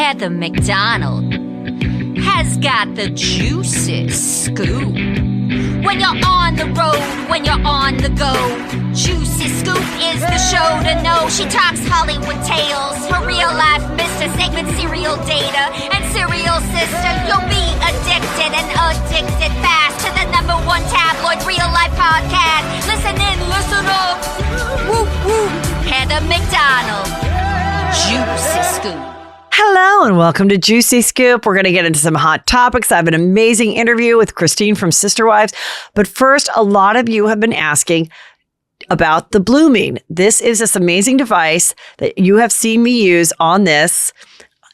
Heather McDonald has got the juiciest scoop. When you're on the road, when you're on the go, Juicy Scoop is the show to know. She talks Hollywood tales, her real life Mr. Segment serial data and serial sister. You'll be addicted and addicted fast to the #1 tabloid real life podcast. Listen in, listen up. Woo woo. Heather McDonald, Juicy Scoop. Hello and welcome to Juicy Scoop. We're going to get into some hot topics. I have an amazing interview with Christine from Sister Wives. But first, a lot of you have been asking about the BLUMENE. This is this amazing device that you have seen me use on this.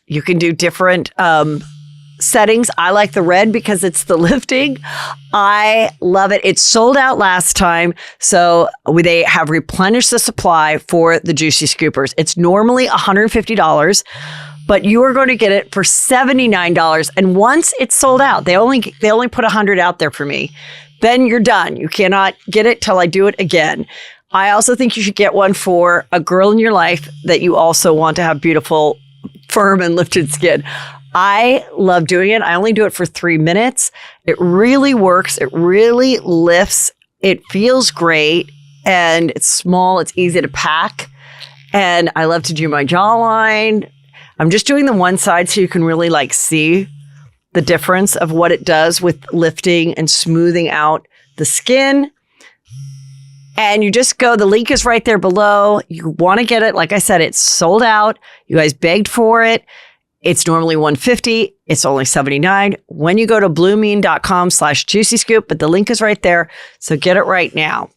You can do different settings. I like the red because it's the lifting. I love it. It sold out last time. So they have replenished the supply for the Juicy Scoopers. It's normally $150. But you are going to get it for $79. And once it's sold out, they only put 100 out there for me. Then you're done. You cannot get it till I do it again. I also think you should get one for a girl in your life that you also want to have beautiful, firm and lifted skin. I love doing it. I only do it for 3 minutes. It really works. It really lifts. It feels great. And it's small. It's easy to pack. And I love to do my jawline. I'm just doing the one side so you can really see the difference of what it does with lifting and smoothing out the skin. And you just go, the link is right there below. You want to get it. Like I said, it's sold out. You guys begged for it. It's normally $150. It's only $79 when you go to blumene.com/juicy scoop, but the link is right there. So get it right now.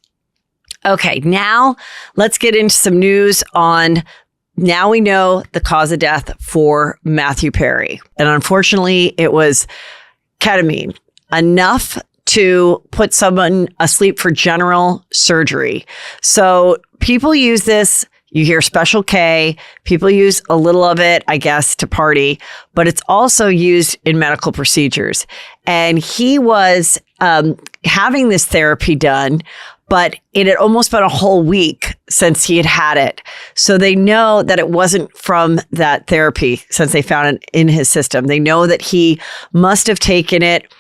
Okay, now let's get into some news on. Now we know the cause of death for Matthew Perry. And unfortunately, it was ketamine, enough to put someone asleep for general surgery. So people use this. You hear Special K. People use a little of it, I guess, to party. But it's also used in medical procedures. And he was having this therapy done. But it had almost been a whole week since he had it. So they know that it wasn't from that therapy since they found it in his system. They know that he must have taken it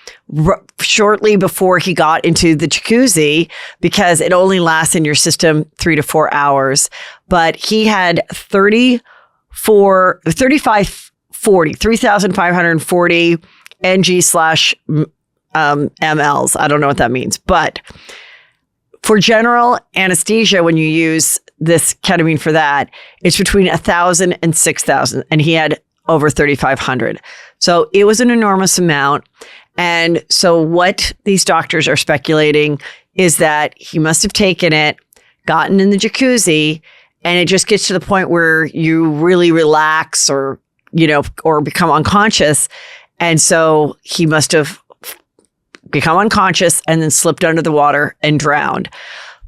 shortly before he got into the jacuzzi because it only lasts in your system 3 to 4 hours. But he had 3,540 ng/mLs. I don't know what that means, but for general anesthesia, when you use this ketamine for that, it's between 1,000 and 6,000. And he had over 3,500. So it was an enormous amount. And so what these doctors are speculating is that he must have taken it, gotten in the jacuzzi, and it just gets to the point where you really relax or become unconscious. And so he must have become unconscious and then slipped under the water and drowned.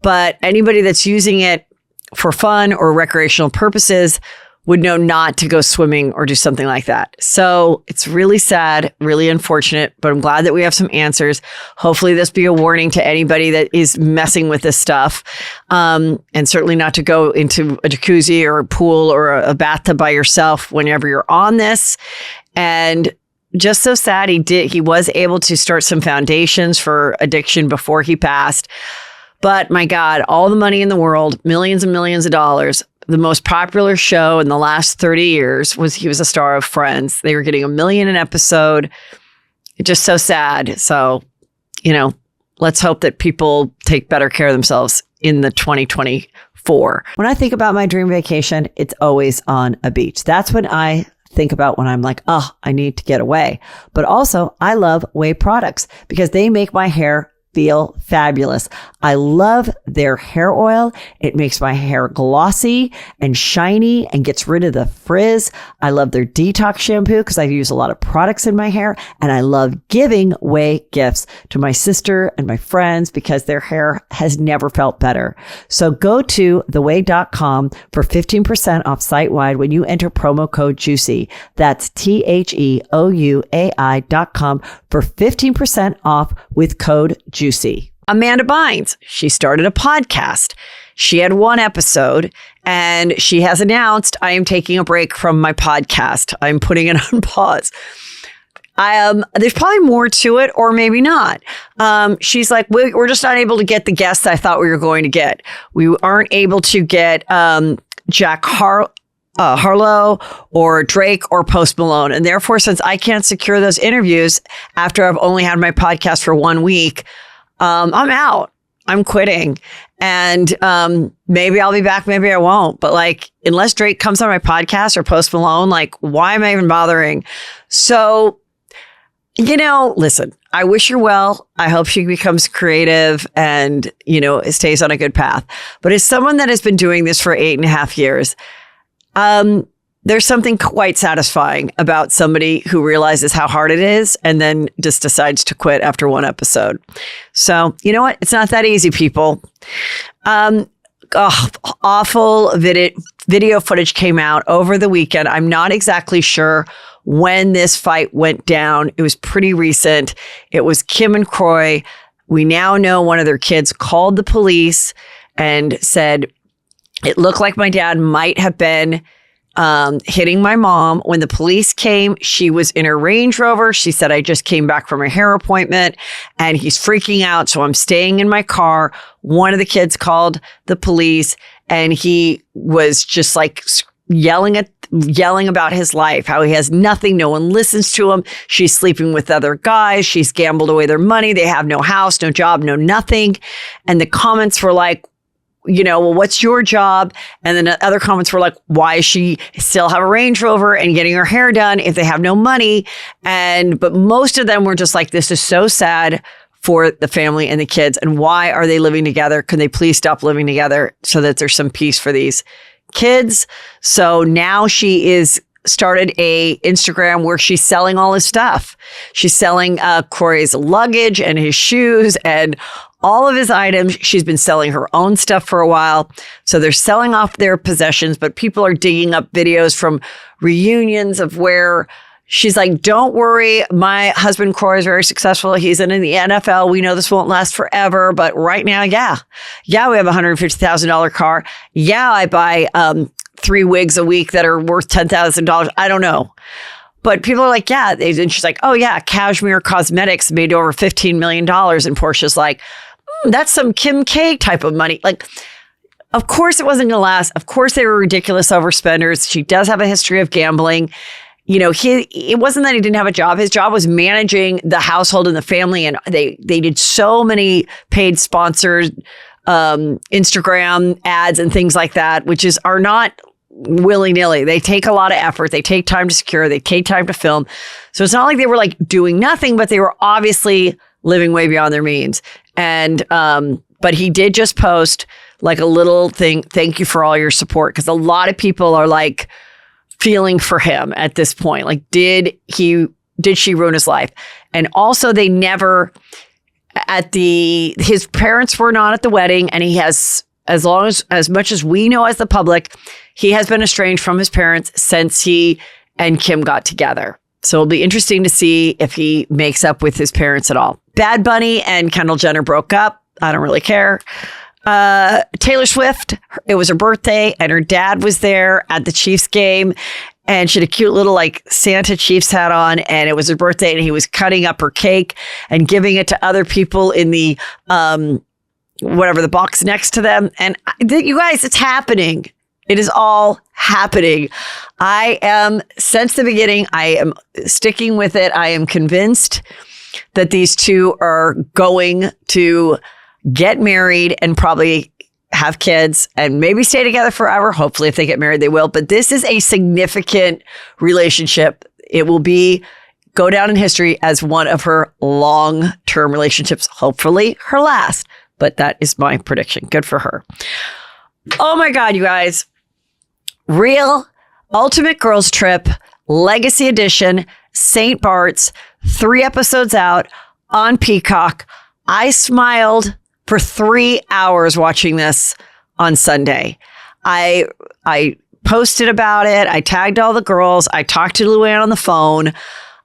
But anybody that's using it for fun or recreational purposes would know not to go swimming or do something like that. So it's really sad, really unfortunate, but I'm glad that we have some answers. Hopefully this be a warning to anybody that is messing with this stuff. And certainly not to go into a jacuzzi or a pool or a bathtub by yourself whenever you're on this. And just so sad he was able to start some foundations for addiction before he passed. But my God, all the money in the world, millions and millions of dollars. The most popular show in the last 30 years he was a star of Friends. They were getting $1 million an episode. It's just so sad. So, let's hope that people take better care of themselves in the 2024. When I think about my dream vacation, it's always on a beach. That's when I think about when I'm like, I need to get away. But also, I love Ouai products because they make my hair feel fabulous. I love their hair oil. It makes my hair glossy and shiny and gets rid of the frizz. I love their detox shampoo because I use a lot of products in my hair, and I love giving Ouai gifts to my sister and my friends because their hair has never felt better. So go to theouai.com for 15% off site-wide when you enter promo code JUICY. That's THEOUAI.com for 15% off with code JUICY. Amanda Bynes, she started a podcast. She had one episode and she has announced, I am taking a break from my podcast. I'm putting it on pause. There's probably more to it, or maybe not. She's like, we're just not able to get the guests I thought we were going to get. We aren't able to get Jack Harlow or Drake or Post Malone. And therefore, since I can't secure those interviews after I've only had my podcast for 1 week, I'm out. I'm quitting. And maybe I'll be back, maybe I won't. But like, unless Drake comes on my podcast or Post Malone, like, why am I even bothering? So, listen, I wish her well. I hope she becomes creative and, stays on a good path. But as someone that has been doing this for 8.5 years, there's something quite satisfying about somebody who realizes how hard it is and then just decides to quit after one episode. So, you know what? It's not that easy, people. Awful video footage came out over the weekend. I'm not exactly sure when this fight went down. It was pretty recent. It was Kim and Kroy. We now know one of their kids called the police and said, it looked like my dad might have been hitting my mom. When the police came, she was in her Range Rover. She said, I just came back from a hair appointment and he's freaking out. So I'm staying in my car. One of the kids called the police and he was just like yelling about his life, how he has nothing. No one listens to him. She's sleeping with other guys. She's gambled away their money. They have no house, no job, no nothing. And the comments were like, well, what's your job? And then other comments were like, why is she still have a Range Rover and getting her hair done if they have no money? But most of them were just like, this is so sad for the family and the kids. And why are they living together? Can they please stop living together so that there's some peace for these kids? So now she is started a Instagram where she's selling all his stuff. She's selling Kroy's luggage and his shoes and all of his items. She's been selling her own stuff for a while. So they're selling off their possessions, but people are digging up videos from reunions of where she's like, don't worry, my husband Kroy is very successful. He's in the NFL. We know this won't last forever, but right now, yeah, we have a $150,000 car. Yeah, I buy 3 wigs a week that are worth $10,000. I don't know. But people are like, yeah. And she's like, oh yeah, Cashmere Cosmetics made over $15 million. And Portia's like, that's some Kim K type of money. Like, of course it wasn't going to last. Of course they were ridiculous overspenders. She does have a history of gambling. It wasn't that he didn't have a job. His job was managing the household and the family. And they did so many paid sponsored Instagram ads and things like that, which are not willy-nilly. They take a lot of effort. They take time to secure. They take time to film. So it's not like they were like doing nothing, but they were obviously living way beyond their means. And but he did just post like a little thing. Thank you for all your support, because a lot of people are like feeling for him at this point. Like, did she ruin his life? And also, they never his parents were not at the wedding, and he has, as much as we know as the public, he has been estranged from his parents since he and Kim got together. So it'll be interesting to see if he makes up with his parents at all. Bad Bunny and Kendall Jenner broke up. I don't really care. Taylor Swift, it was her birthday and her dad was there at the Chiefs game. And she had a cute little like Santa Chiefs hat on, and it was her birthday, and he was cutting up her cake and giving it to other people in the the box next to them. And you guys, it's happening. It is all happening. I am, since the beginning, I am sticking with it. I am convinced that these two are going to get married and probably have kids and maybe stay together forever. Hopefully, if they get married, they will. But this is a significant relationship. It will go down in history as one of her long-term relationships, hopefully her last. But that is my prediction. Good for her. Oh my God, you guys. Real Ultimate Girls Trip, Legacy Edition, St. Bart's, 3 episodes out on Peacock. I smiled for 3 hours watching this on Sunday. I posted about it. I tagged all the girls. I talked to Luann on the phone.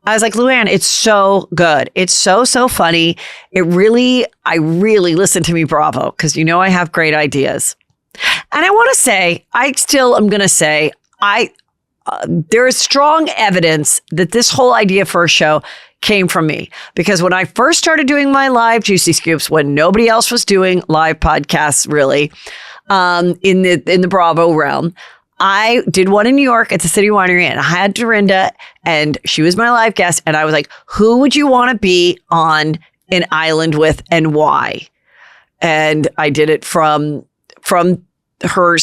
I was like, Luann, it's so good. It's so funny. I really listen to me, Bravo, because I have great ideas. And I want to say, I still am going to say, there is strong evidence that this whole idea for a show came from me. Because when I first started doing my live Juicy Scoops, when nobody else was doing live podcasts, really, in the Bravo realm, I did one in New York at the City Winery, and I had Dorinda, and she was my live guest. And I was like, who would you want to be on an island with, and why? And I did it from her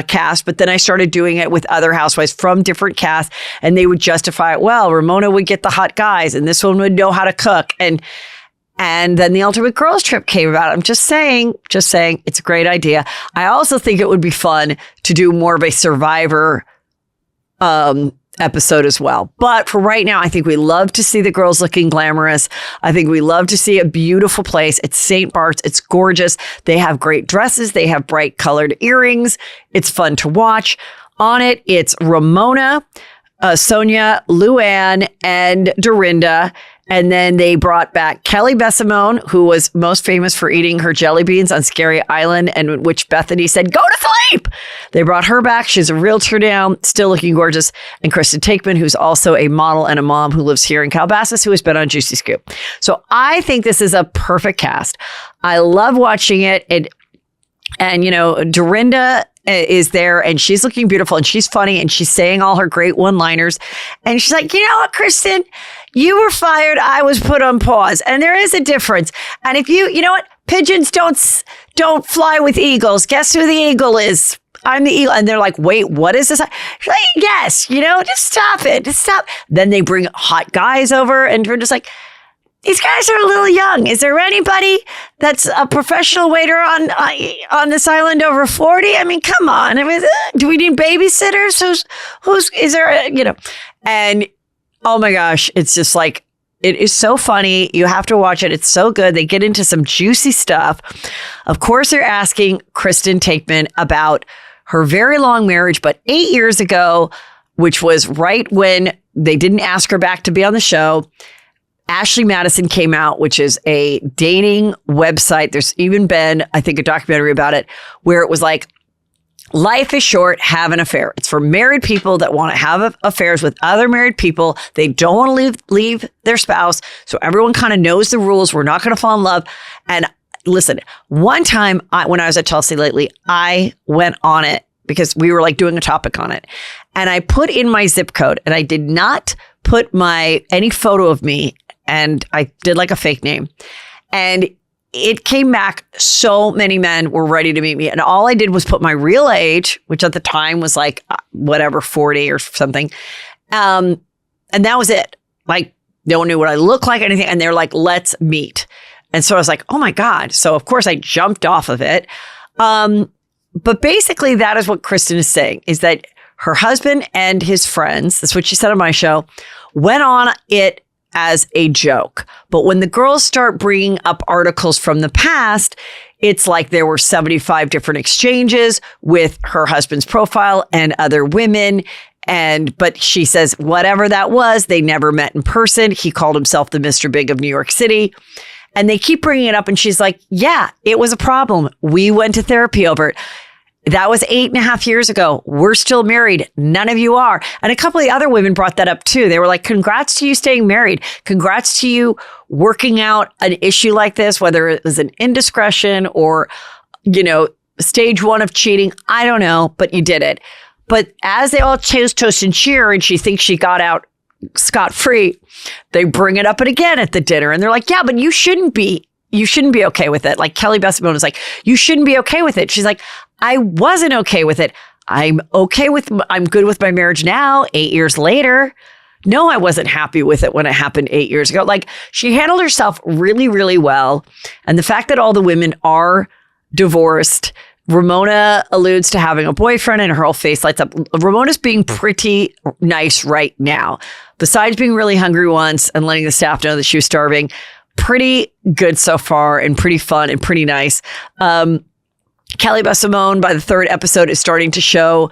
cast, but then I started doing it with other housewives from different casts, and they would justify it. Well, Ramona would get the hot guys, and this one would know how to cook. And then the Ultimate Girls Trip came about. I'm just saying, it's a great idea. I also think it would be fun to do more of a Survivor episode as well. But for right now, I think we love to see the girls looking glamorous. I think we love to see a beautiful place. It's St. Bart's. It's gorgeous. They have great dresses. They have bright colored earrings. It's fun to watch. On it, it's Ramona, Sonia, Luann, and Dorinda. And then they brought back Kelly Bessimone, who was most famous for eating her jelly beans on Scary Island, and which Bethany said, go to sleep. They brought her back. She's a realtor now, still looking gorgeous. And Kristen Takeman, who's also a model and a mom who lives here in Calabasas, who has been on Juicy Scoop. So I think this is a perfect cast. I love watching it. And Dorinda is there, and she's looking beautiful, and she's funny, and she's saying all her great one-liners. And she's like, you know what, Kristen? You were fired. I was put on pause. And there is a difference. And if you know what? Pigeons don't fly with eagles. Guess who the eagle is? I'm the eagle. And they're like, wait, what is this? She's like, yes, just stop it. Just stop. Then they bring hot guys over, and we're just like, these guys are a little young. Is there anybody that's a professional waiter on this island over 40? I mean, come on. I mean, do we need babysitters? Is there, and oh my gosh, it's just like, it is so funny. You have to watch it. It's so good. They get into some juicy stuff. Of course, they're asking Kristen Takeman about her very long marriage, but 8 years ago, which was right when they didn't ask her back to be on the show, Ashley Madison came out, which is a dating website. There's even been, I think, a documentary about it where it was like, life is short, have an affair. It's for married people that want to have affairs with other married people. They don't want to leave their spouse. So everyone kind of knows the rules. We're not going to fall in love. And listen, one time when I was at Chelsea lately, I went on it because we were like doing a topic on it. And I put in my zip code, and I did not put any photo of me. And I did like a fake name, and it came back. So many men were ready to meet me. And all I did was put my real age, which at the time was like, 40 or something. And that was it. Like, no one knew what I looked like, anything. And they're like, let's meet. And so I was like, oh my God. So of course I jumped off of it. But basically that is what Kristen is saying, is that her husband and his friends, that's what she said on my show, went on it as a joke. But when the girls start bringing up articles from the past, it's like there were 75 different exchanges with her husband's profile and other women. But she says, whatever that was, they never met in person. He called himself the Mr. Big of New York City. And they keep bringing it up. And she's like, yeah, it was a problem. We went to therapy over it. That was 8.5 years ago. We're still married. None of you are. And a couple of the other women brought that up too. They were like, congrats to you staying married. Congrats to you working out an issue like this, whether it was an indiscretion or, stage one of cheating. I don't know, but you did it. But as they all toast and cheer, and she thinks she got out scot-free, they bring it up again at the dinner. And they're like, yeah, but you shouldn't be okay with it. Like Kelly Bessimone is like, you shouldn't be okay with it. She's like, I wasn't okay with it. I'm good with my marriage now, 8 years later. No, I wasn't happy with it when it happened 8 years ago. Like, she handled herself really, really well. And the fact that all the women are divorced, Ramona alludes to having a boyfriend and her whole face lights up. Ramona's being pretty nice right now. Besides being really hungry once and letting the staff know that she was starving, pretty good so far and pretty fun and pretty nice. Kelly Bessimone, by the third episode, is starting to show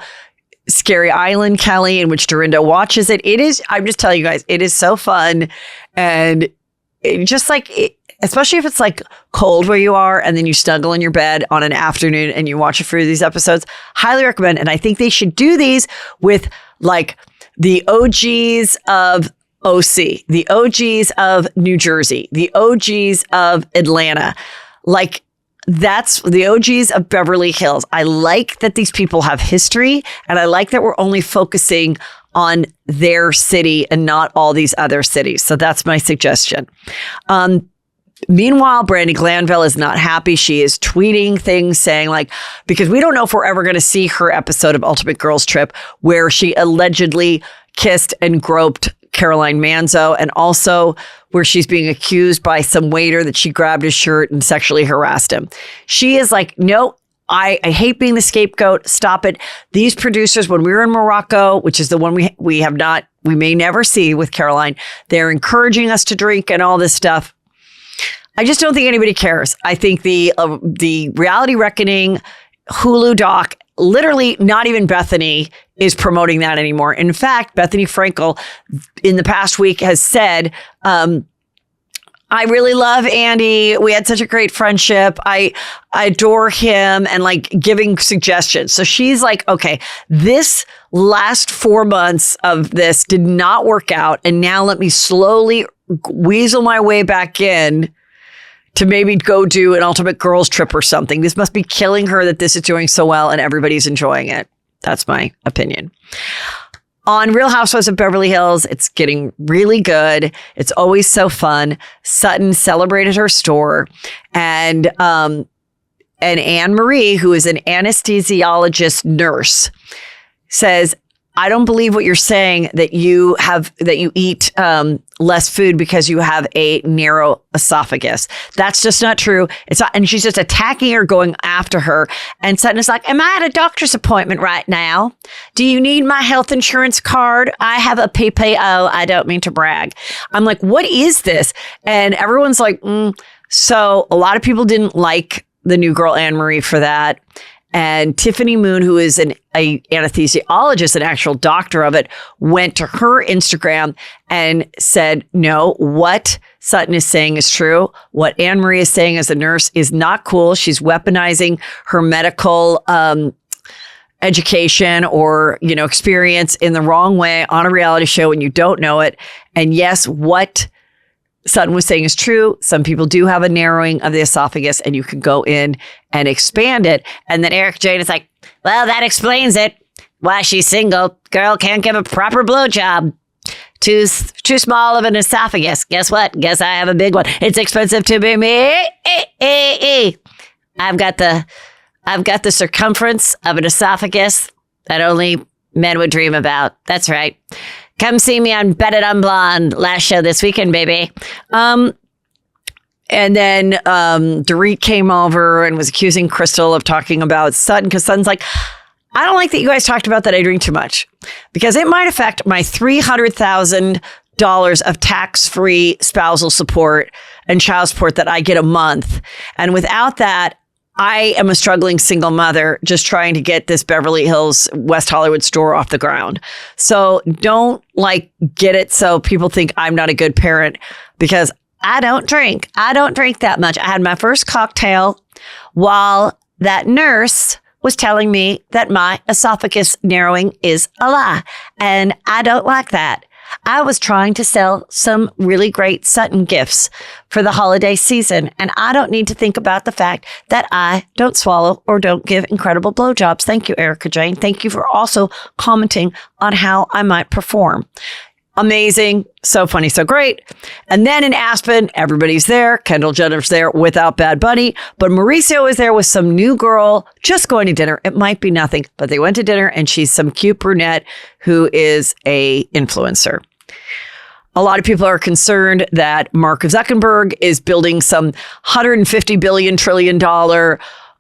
Scary Island, Kelly, in which Dorinda watches it. It is, I'm just telling you guys, it is so fun. And it just like, especially if it's like cold where you are and then you snuggle in your bed on an afternoon and you watch a few of these episodes, highly recommend. And I think they should do these with like the OGs of OC, the OGs of New Jersey, the OGs of Atlanta. Like, that's the OGs of Beverly Hills. I like that these people have history, and I like that we're only focusing on their city and not all these other cities. So that's my suggestion. Meanwhile, Brandi Glanville is not happy. She is tweeting things saying like, because we don't know if we're ever going to see her episode of Ultimate Girls Trip where she allegedly kissed and groped Caroline Manzo, and also where she's being accused by some waiter that she grabbed his shirt and sexually harassed him. She is like, no, I hate being the scapegoat. Stop it. These producers, when we were in Morocco, which is the one we may never see with Caroline, they're encouraging us to drink and all this stuff. I just don't think anybody cares. I think the Reality Reckoning Hulu doc, literally not even Bethany is promoting that anymore. In fact, Bethany Frankel in the past week has said, I really love Andy. We had such a great friendship. I adore him, and like giving suggestions. So she's like, okay, this last 4 months of this did not work out. And now let me slowly weasel my way back in to maybe go do an Ultimate Girls Trip or something. This must be killing her that this is doing so well and everybody's enjoying it. That's my opinion. On Real Housewives of Beverly Hills, it's getting really good. It's always so fun. Sutton celebrated her store, and Anne Marie, who is an anesthesiologist nurse, says, I don't believe what you're saying that you eat less food because you have a narrow esophagus. That's just not true. It's not, and she's just attacking her, going after her. And Sutton is like, am I at a doctor's appointment right now? Do you need my health insurance card? I have a PPO. I don't mean to brag. I'm like, what is this? And everyone's like, So a lot of people didn't like the new girl, Anne Marie, for that. And Tiffany Moon, who is an anesthesiologist, an actual doctor of it, went to her Instagram and said, no, what Sutton is saying is true. What Anne Marie is saying as a nurse is not cool. She's weaponizing her medical education or, experience in the wrong way on a reality show when you don't know it. And yes, what Sutton was saying is true. Some people do have a narrowing of the esophagus, and you can go in and expand it. And then Eric Jane is like, well, that explains it. Why she's single. Girl can't give a proper blowjob. Too small of an esophagus. Guess what? Guess I have a big one. It's expensive to be me. I've got the circumference of an esophagus that only men would dream about. That's right. Come see me on Bet It on Blonde. Last show this weekend, baby. And then Dorit came over and was accusing Crystal of talking about Sutton, because Sutton's like, I don't like that you guys talked about that I drink too much, because it might affect my $300,000 of tax-free spousal support and child support that I get a month. And without that, I am a struggling single mother just trying to get this Beverly Hills, West Hollywood store off the ground. So don't get it so people think I'm not a good parent, because I don't drink. I don't drink that much. I had my first cocktail while that nurse was telling me that my esophagus narrowing is a lie. And I don't like that. I was trying to sell some really great Sutton gifts for the holiday season, and I don't need to think about the fact that I don't swallow or don't give incredible blowjobs. Thank you, Erica Jane. Thank you for also commenting on how I might perform. Amazing. So funny. So great. And then in Aspen, everybody's there. Kendall Jenner's there without Bad Bunny, but Mauricio is there with some new girl just going to dinner. It might be nothing, but they went to dinner, and she's some cute brunette who is a influencer. A lot of people are concerned that Mark Zuckerberg is building some $150 billion trillion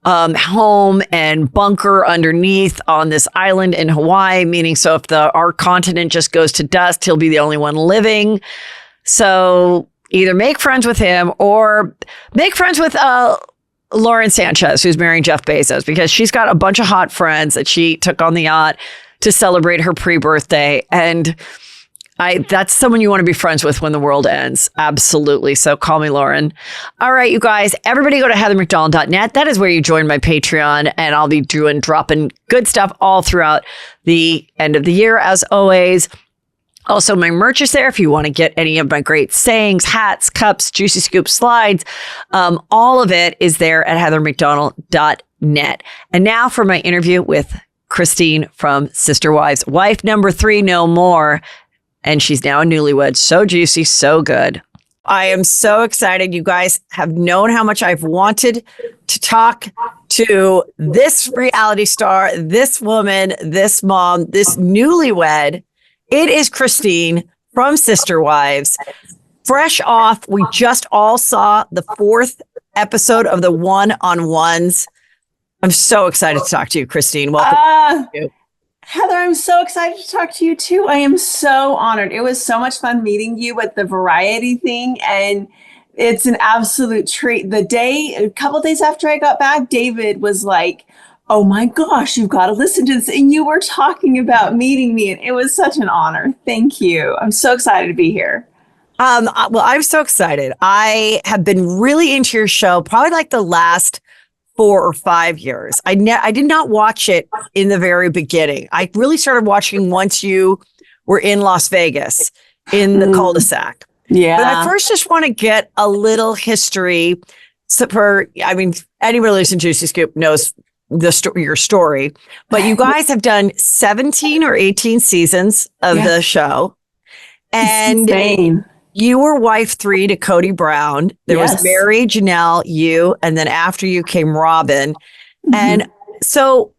home and bunker underneath on this island in Hawaii, meaning so if our continent just goes to dust, he'll be the only one living. So either make friends with him or make friends with Lauren Sanchez, who's marrying Jeff Bezos, because she's got a bunch of hot friends that she took on the yacht. to celebrate her pre-birthday. And that's someone you want to be friends with when the world ends. Absolutely. So call me Lauren. All right, you guys, everybody go to heathermcdonald.net. That is where you join my Patreon, and I'll be dropping good stuff all throughout the end of the year, as always. Also, my merch is there if you want to get any of my great sayings, hats, cups, Juicy Scoop slides. All of it is there at heathermcdonald.net. And now for my interview with Christine from Sister Wives, wife number 3, no more. And she's now a newlywed. So juicy, so good. I am so excited. You guys have known how much I've wanted to talk to this reality star, this woman, this mom, this newlywed. It is Christine from Sister Wives. Fresh off, we just all saw the 4th episode of the one-on-ones. I'm so excited to talk to you, Christine. Welcome. Heather, I'm so excited to talk to you too. I am so honored. It was so much fun meeting you at the variety thing, and it's an absolute treat. A couple days after I got back, David was like, oh my gosh, you've got to listen to this. And you were talking about meeting me, and it was such an honor. Thank you. I'm so excited to be here. Well, I'm so excited. I have been really into your show, probably like the last 4 or 5 years. I did not watch it in the very beginning. I really started watching once you were in Las Vegas in the cul-de-sac. Yeah. But I first just want to get a little history. Anybody listening to Juicy Scoop knows your story, but you guys have done 17 or 18 seasons of the show. And you were wife 3 to Kody Brown. There was Mary, Janelle, you, and then after you came Robin. Mm-hmm. And so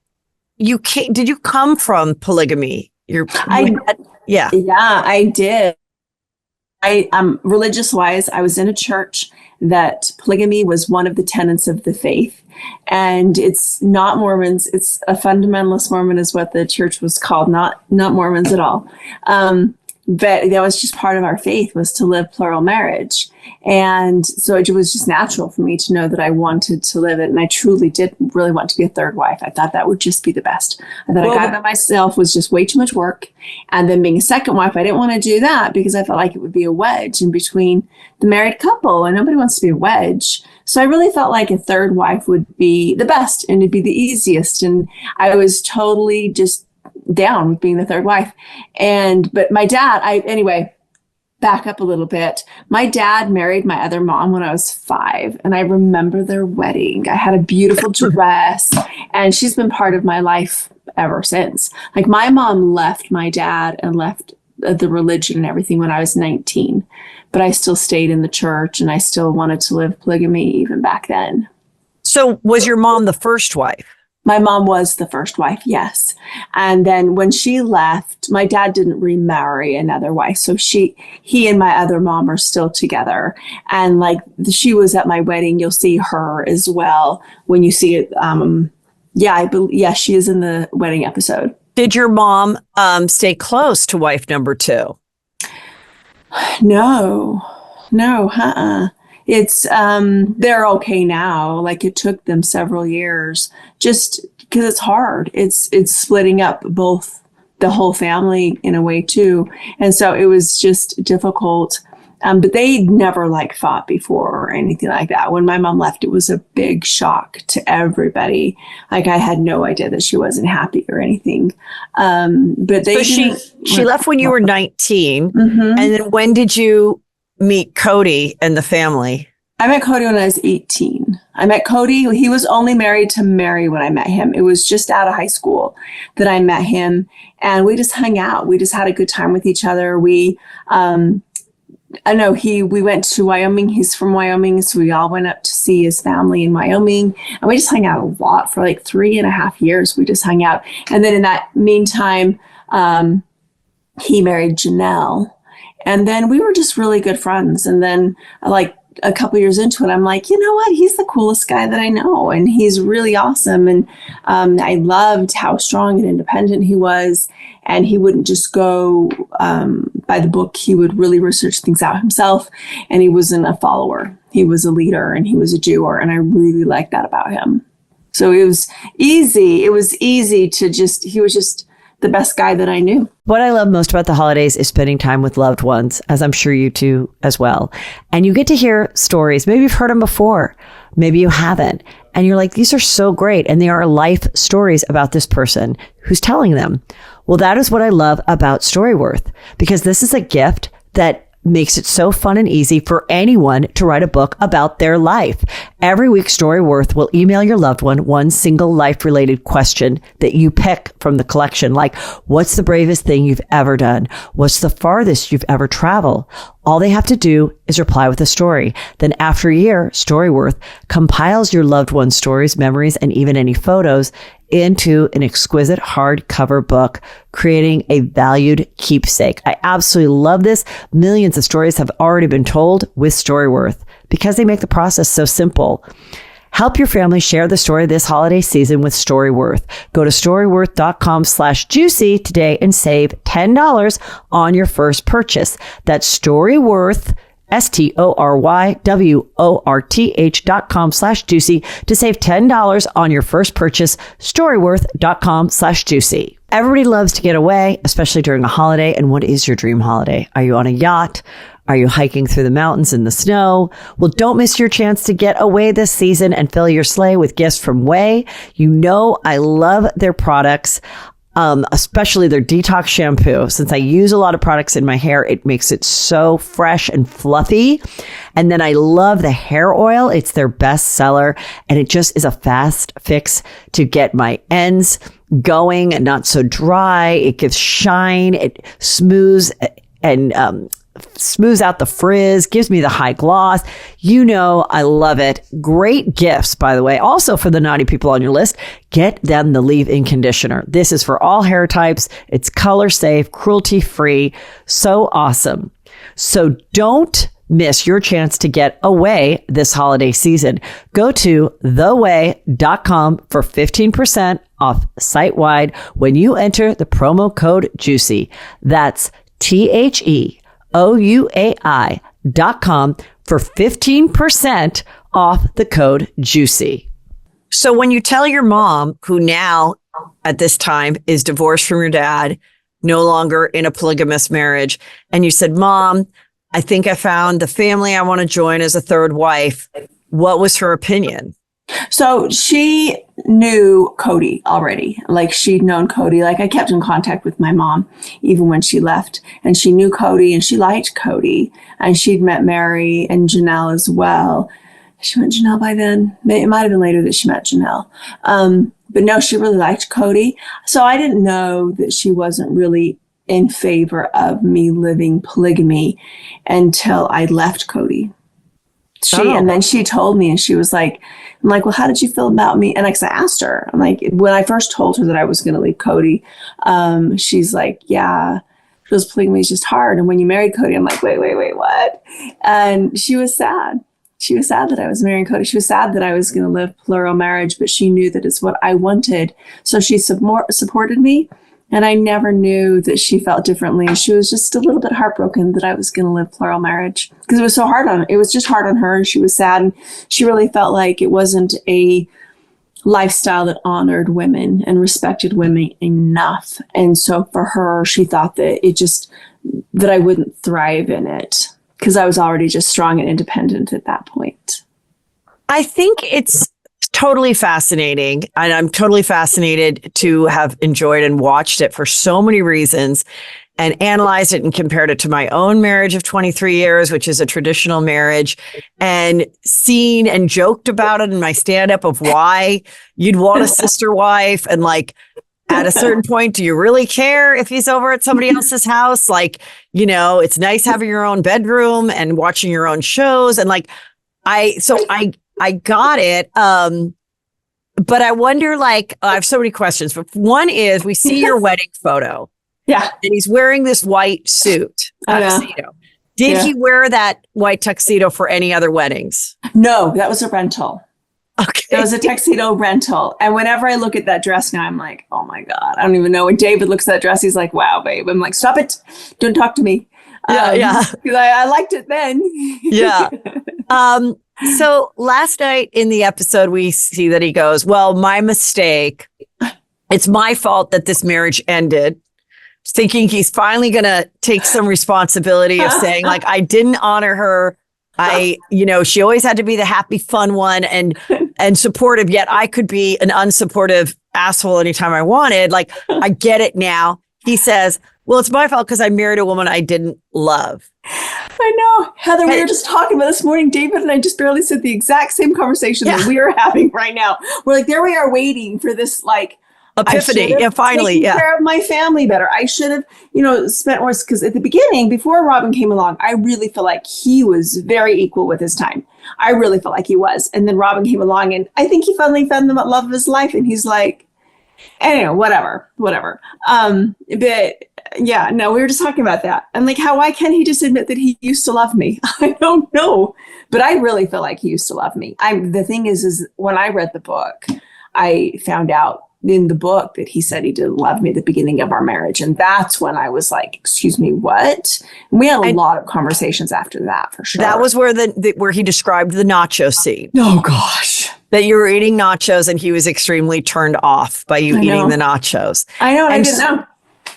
did you come from polygamy? Yeah, I did. Religious wise, I was in a church that polygamy was one of the tenets of the faith. And it's not Mormons. It's a fundamentalist Mormon is what the church was called, not Mormons at all. But that was just part of our faith, was to live plural marriage. And so it was just natural for me to know that I wanted to live it. And I truly did really want to be a 3rd wife. I thought that would just be the best. I thought a guy by myself was just way too much work. And then being a 2nd wife, I didn't want to do that because I felt like it would be a wedge in between the married couple, and nobody wants to be a wedge. So I really felt like a 3rd wife would be the best and it'd be the easiest. And I was totally just down with being the 3rd wife. But my dad, back up a little bit. My dad married my other mom when I was 5, and I remember their wedding. I had a beautiful dress, and she's been part of my life ever since. Like, my mom left my dad and left the religion and everything when I was 19, but I still stayed in the church, and I still wanted to live polygamy even back then. So was your mom the first wife? My mom was the first wife, yes. And then when she left, my dad didn't remarry another wife. So he and my other mom are still together. And she was at my wedding. You'll see her as well when you see it. She is in the wedding episode. Did your mom stay close to wife number 2? No. It's, they're okay now. Like, it took them several years just because it's hard. It's splitting up both the whole family in a way too. And so it was just difficult. But they never fought before or anything like that. When my mom left, it was a big shock to everybody. I had no idea that she wasn't happy or anything. But she left when you were 19. Mm-hmm. And then when did you meet Kody and the family? I met Kody when I was 18. I met Kody. He was only married to Mary when I met him. It was just out of high school that I met him, and we just hung out. We just had a good time with each other. We went to Wyoming. He's from Wyoming, so we all went up to see his family in Wyoming, and we just hung out a lot for 3.5 years. We just hung out, and then in that meantime, he married Janelle. And then we were just really good friends. And then a couple years into it, I'm like, you know what? He's the coolest guy that I know. And he's really awesome. And I loved how strong and independent he was. And he wouldn't just go by the book. He would really research things out himself. And he wasn't a follower. He was a leader, and he was a doer. And I really liked that about him. So it was easy. It was easy to he was just the best guy that I knew. What I love most about the holidays is spending time with loved ones, as I'm sure you do as well. And you get to hear stories. Maybe you've heard them before. Maybe you haven't. And you're like, these are so great. And they are life stories about this person who's telling them. Well, that is what I love about Storyworth, because this is a gift that makes it so fun and easy for anyone to write a book about their life. Every week, Storyworth will email your loved one single life-related question that you pick from the collection, like, what's the bravest thing you've ever done? What's the farthest you've ever traveled? All they have to do is reply with a story. Then after a year, Storyworth compiles your loved one's stories, memories, and even any photos into an exquisite hardcover book, creating a valued keepsake. I absolutely love this. Millions of stories have already been told with Storyworth because they make the process so simple. Help your family share the story this holiday season with Storyworth. Go to storyworth.com/juicy today and save $10 on your first purchase. That's Storyworth, STORYWORTH.com/juicy to save $10 on your first purchase. Storyworth.com/juicy. Everybody loves to get away, especially during a holiday. And what is your dream holiday? Are you on a yacht? Are you hiking through the mountains in the snow? Well, don't miss your chance to get away this season and fill your sleigh with gifts from Way. You know, I love their products. Especially their detox shampoo. Since I use a lot of products in my hair, it makes it so fresh and fluffy. And then I love the hair oil. It's their best seller. And it just is a fast fix to get my ends going and not so dry. It gives shine. It smooths and smooths out the frizz, gives me the high gloss. You know, I love it. Great gifts, by the way. Also for the naughty people on your list, get them the leave-in conditioner. This is for all hair types. It's color safe, cruelty free. So awesome. So don't miss your chance to get away this holiday season. Go to theway.com for 15% off site-wide when you enter the promo code JUICY. That's THEOUAI.com for 15% off the code JUICY. So when you tell your mom, who now at this time is divorced from your dad, no longer in a polygamous marriage, and you said, Mom, I think I found the family I want to join as a third wife, what was her opinion? So she knew Kody already. Like, she'd known Kody. Like, I kept in contact with my mom even when she left, and she knew Kody and she liked Kody, and she'd met Mary and Janelle as well. She met Janelle by then. It might have been later that she met Janelle. But no, she really liked Kody. So I didn't know that she wasn't really in favor of me living polygamy until I left Kody. And then she told me, and she was like, I'm like, well, how did you feel about me? And like, I asked her, I'm like, when I first told her that I was going to leave Kody, she's like, yeah, because polygamy is just hard. And when you married Kody, I'm like, wait, what? And she was sad. She was sad that I was marrying Kody. She was sad that I was going to live plural marriage, but she knew that it's what I wanted. So she supported me. And I never knew that she felt differently. She was just a little bit heartbroken that I was going to live plural marriage because it was so hard on her. It was just hard on her. And she was sad. And she really felt like it wasn't a lifestyle that honored women and respected women enough. And so for her, she thought that that I wouldn't thrive in it because I was already just strong and independent at that point. I think it's totally fascinating. And I'm totally fascinated to have enjoyed and watched it for so many reasons and analyzed it and compared it to my own marriage of 23 years, which is a traditional marriage, and seen and joked about it in my stand-up of why you'd want a sister wife. And like, at a certain point, do you really care if he's over at somebody else's house? Like, you know, it's nice having your own bedroom and watching your own shows. And like, I got it. But I wonder, like, I have so many questions, but one is we see your wedding photo. Yeah. And he's wearing this white suit tuxedo. Did he wear that white tuxedo for any other weddings? No, that was a rental. Okay. It was a tuxedo rental. And whenever I look at that dress now, I'm like, oh my God, I don't even know. When David looks at that dress, he's like, wow, babe. I'm like, stop it. Don't talk to me. Yeah. Because I liked it then. Yeah. So last night in the episode, we see that he goes, well, my mistake. it's my fault that this marriage ended. Thinking he's finally going to take some responsibility of saying, like, I didn't honor her. She always had to be the happy, fun one and supportive, yet I could be an unsupportive asshole anytime I wanted. Like, I get it now. He says, well, it's my fault because I married a woman I didn't love. I know. Heather, we were just talking about this morning. David and I just barely said the exact same conversation that we are having right now. We're like, there we are waiting for this, like, epiphany. Yeah, finally. Taken care of my family better. I should have, spent more, because at the beginning, before Robin came along, I really felt like he was very equal with his time. I really felt like he was. And then Robin came along, and I think he finally found the love of his life. And he's like, anyway, whatever. But yeah, no, we were just talking about that. And like, why can't he just admit that he used to love me? I don't know. But I really feel like he used to love me. The thing is when I read the book, I found out in the book that he said he didn't love me at the beginning of our marriage. And that's when I was like, excuse me, what? And we had a lot of conversations after that, for sure. That was where where he described the nacho scene. Oh gosh. That you were eating nachos and he was extremely turned off by you eating the nachos. I know. I didn't know.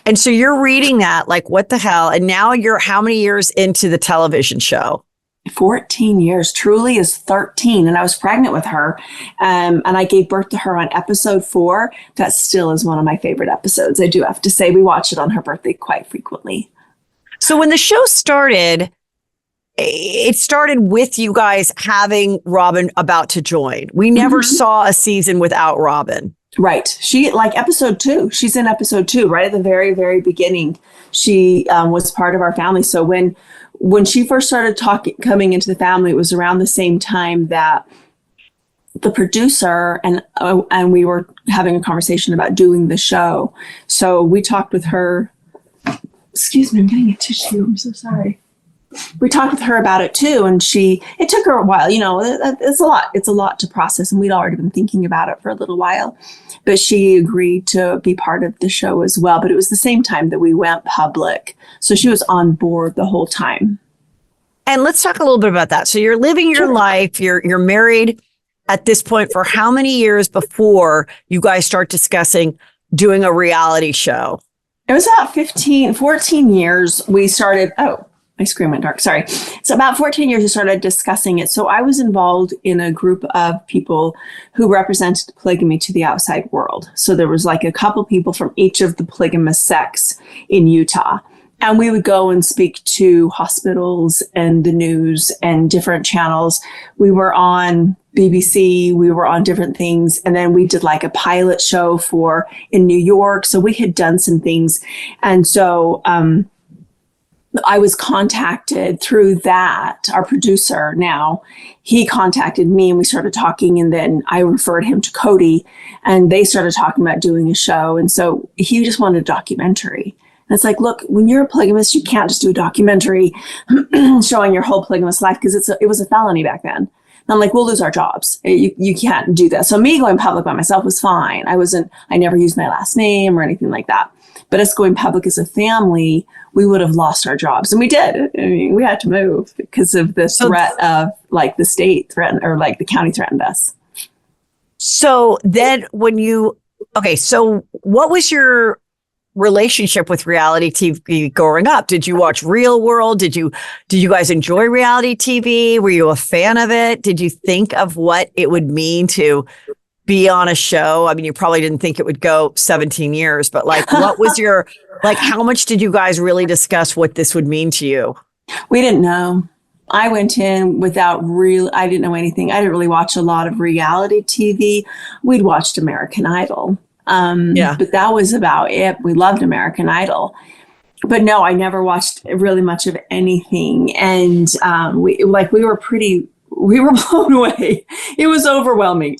And so you're reading that, like, what the hell? And now you're how many years into the television show? 14 years. Truly is 13. And I was pregnant with her. And I gave birth to her on episode 4. That still is one of my favorite episodes. I do have to say, we watch it on her birthday quite frequently. So when the show started, it started with you guys having Robin about to join. We never saw a season without Robin. Right. She, like episode 2, she's in episode 2, right at the very, very beginning. She was part of our family. So when she first started coming into the family, it was around the same time that the producer and we were having a conversation about doing the show. So we talked with her. Excuse me, I'm getting a tissue. I'm so sorry. We talked with her about it too. And it took her a while, it's a lot. It's a lot to process. And we'd already been thinking about it for a little while, but she agreed to be part of the show as well. But it was the same time that we went public. So she was on board the whole time. And let's talk a little bit about that. So you're living your life, you're married at this point for how many years before you guys start discussing doing a reality show? It was about 14 years. We started, my screen went dark. Sorry. So about 14 years, we started discussing it. So I was involved in a group of people who represented polygamy to the outside world. So there was like a couple people from each of the polygamous sects in Utah. And we would go and speak to hospitals and the news and different channels. We were on BBC, we were on different things. And then we did like a pilot show in New York. So we had done some things. And so, I was contacted through that. Our producer now, he contacted me and we started talking, and then I referred him to Kody and they started talking about doing a show. And so he just wanted a documentary. And it's like, look, when you're a polygamist, you can't just do a documentary showing your whole polygamous life, because it was a felony back then. And I'm like, we'll lose our jobs. You can't do that. So me going public by myself was fine. I never used my last name or anything like that. But us going public as a family, we would have lost our jobs. And we did. I mean, we had to move because of the threat of like the state threatened, or like the county threatened us. So then so what was your relationship with reality TV growing up? Did you watch Real World? Did you guys enjoy reality TV? Were you a fan of it? Did you think of what it would mean to be on a show? I mean, you probably didn't think it would go 17 years, but like, what was how much did you guys really discuss what this would mean to you? We didn't know. I went in I didn't know anything. I didn't really watch a lot of reality TV. We'd watched American Idol. But that was about it. We loved American Idol. But no, I never watched really much of anything. And we were blown away. It was overwhelming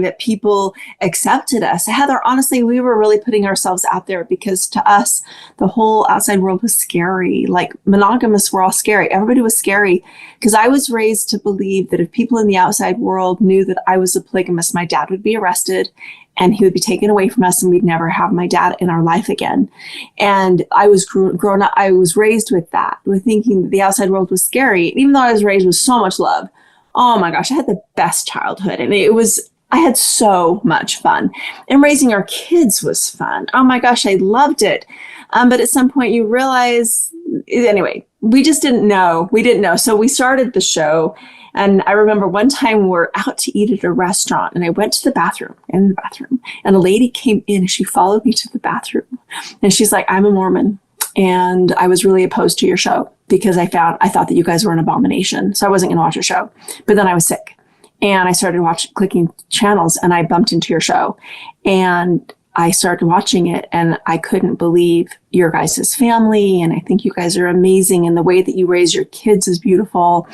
that people accepted us. Heather, honestly, we were really putting ourselves out there, because to us, the whole outside world was scary. Like, monogamists were all scary. Everybody was scary, because I was raised to believe that if people in the outside world knew that I was a polygamist, my dad would be arrested and he would be taken away from us, and we'd never have my dad in our life again. And I was grown up, I was raised with that, with thinking that the outside world was scary. And even though I was raised with so much love, oh my gosh, I had the best childhood. And it was I had so much fun. And raising our kids was fun. Oh my gosh, I loved it. But at some point you realize, anyway, we just didn't know. We didn't know. So we started the show. And I remember one time we're out to eat at a restaurant and I went to the bathroom, and a lady came in and she followed me to the bathroom. And she's like, I'm a Mormon and I was really opposed to your show because I thought that you guys were an abomination. So I wasn't going to watch your show. But then I was sick and I started clicking channels and I bumped into your show and I started watching it and I couldn't believe your guys' family. And I think you guys are amazing. And the way that you raise your kids is beautiful.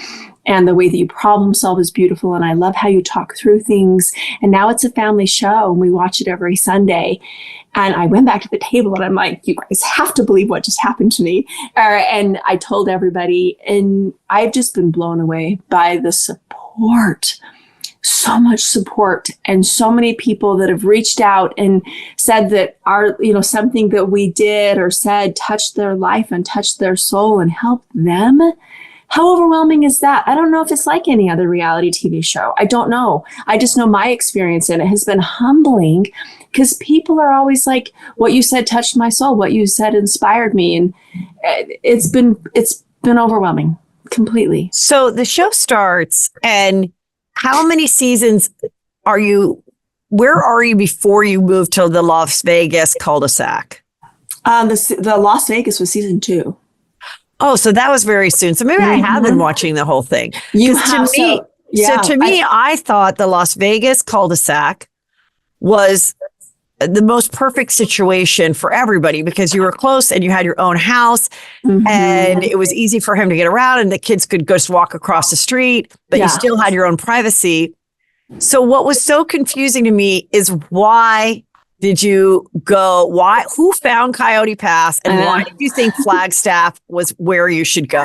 And the way that you problem solve is beautiful. And I love how you talk through things. And now it's a family show and we watch it every Sunday. And I went back to the table and I'm like, you guys have to believe what just happened to me. And I told everybody, and I've just been blown away by the support. So much support and so many people that have reached out and said that something that we did or said touched their life and touched their soul and helped them. How overwhelming is that? I don't know if it's like any other reality TV show. I don't know. I just know my experience in it has been humbling because people are always like, what you said touched my soul. What you said inspired me. And it's been overwhelming completely. So the show starts, and how many seasons where are you before you moved to the Las Vegas cul-de-sac? The Las Vegas was season 2. Oh, so that was very soon. So maybe I have been watching the whole thing. To me, I thought the Las Vegas cul-de-sac was the most perfect situation for everybody because you were close and you had your own house and it was easy for him to get around and the kids could just walk across the street, but you still had your own privacy. So what was so confusing to me is why did you go? Who found Coyote Pass and why did you think Flagstaff was where you should go?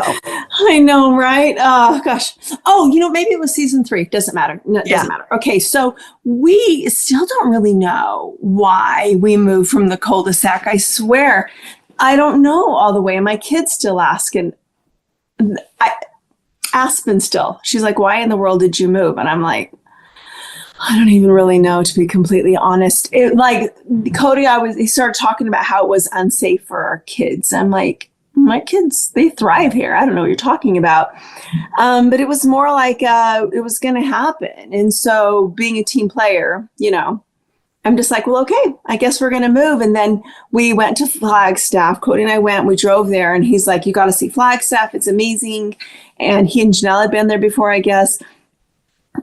I know, right? Oh, gosh. Oh, maybe it was season 3. Doesn't matter. No, it doesn't matter. Okay. So we still don't really know why we moved from the cul-de-sac. I swear, I don't know all the way. And my kids still ask. And Aspen still, she's like, why in the world did you move? And I'm like, I don't even really know, to be completely honest. Kody, he started talking about how it was unsafe for our kids. I'm like, my kids, they thrive here. I don't know what you're talking about. But it was more like it was going to happen. And so being a team player, I'm just like, well, okay, I guess we're going to move. And then we went to Flagstaff. Kody and I we drove there and he's like, you got to see Flagstaff. It's amazing. And he and Janelle had been there before, I guess.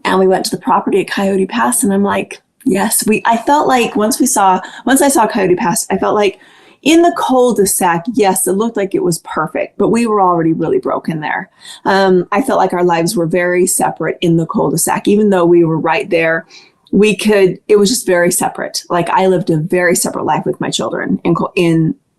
And we went to the property at Coyote Pass and I'm like, yes, I felt like once I saw Coyote Pass, I felt like in the cul-de-sac, yes, it looked like it was perfect, but we were already really broken there. I felt like our lives were very separate in the cul-de-sac, even though we were right there. It was just very separate. Like I lived a very separate life with my children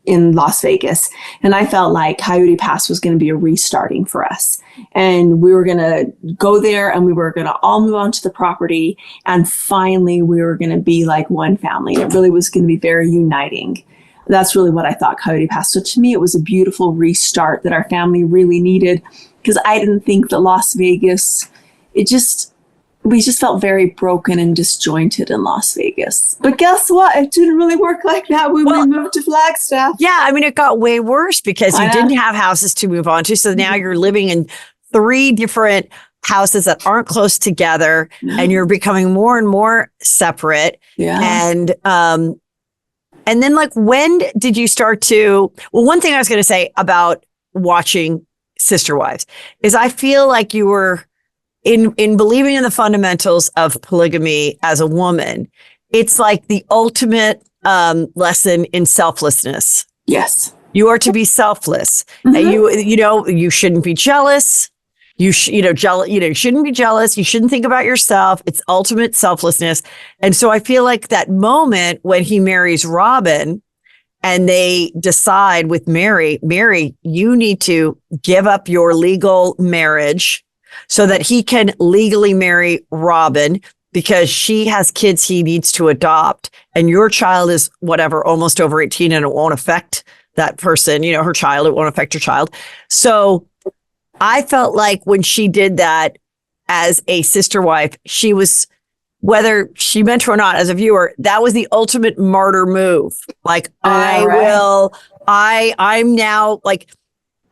in Las Vegas. And I felt like Coyote Pass was going to be a restarting for us. And we were going to go there and we were going to all move onto the property. And finally, we were going to be like one family. It really was going to be very uniting. That's really what I thought Coyote Pass. So to me, it was a beautiful restart that our family really needed because I didn't think that Las Vegas, we just felt very broken and disjointed in Las Vegas. But guess what? It didn't really work like that when we moved to Flagstaff. Yeah, I mean, it got way worse because you didn't have houses to move on to. So now you're living in 3 different houses that aren't close together and you're becoming more and more separate. Yeah. And then when did you start to, one thing I was going to say about watching Sister Wives is I feel like you were in believing in the fundamentals of polygamy as a woman, it's like the ultimate lesson in selflessness. Yes. You are to be selfless. And you shouldn't be jealous. You shouldn't be jealous. You shouldn't think about yourself. It's ultimate selflessness. And so I feel like that moment when he marries Robin and they decide with Mary, you need to give up your legal marriage so that he can legally marry Robin because she has kids he needs to adopt. And your child is almost over 18 and it won't affect that person, her child, it won't affect your child. So I felt like when she did that as a sister wife, she was whether she meant to or not, as a viewer, that was the ultimate martyr move. Like, I'm now like,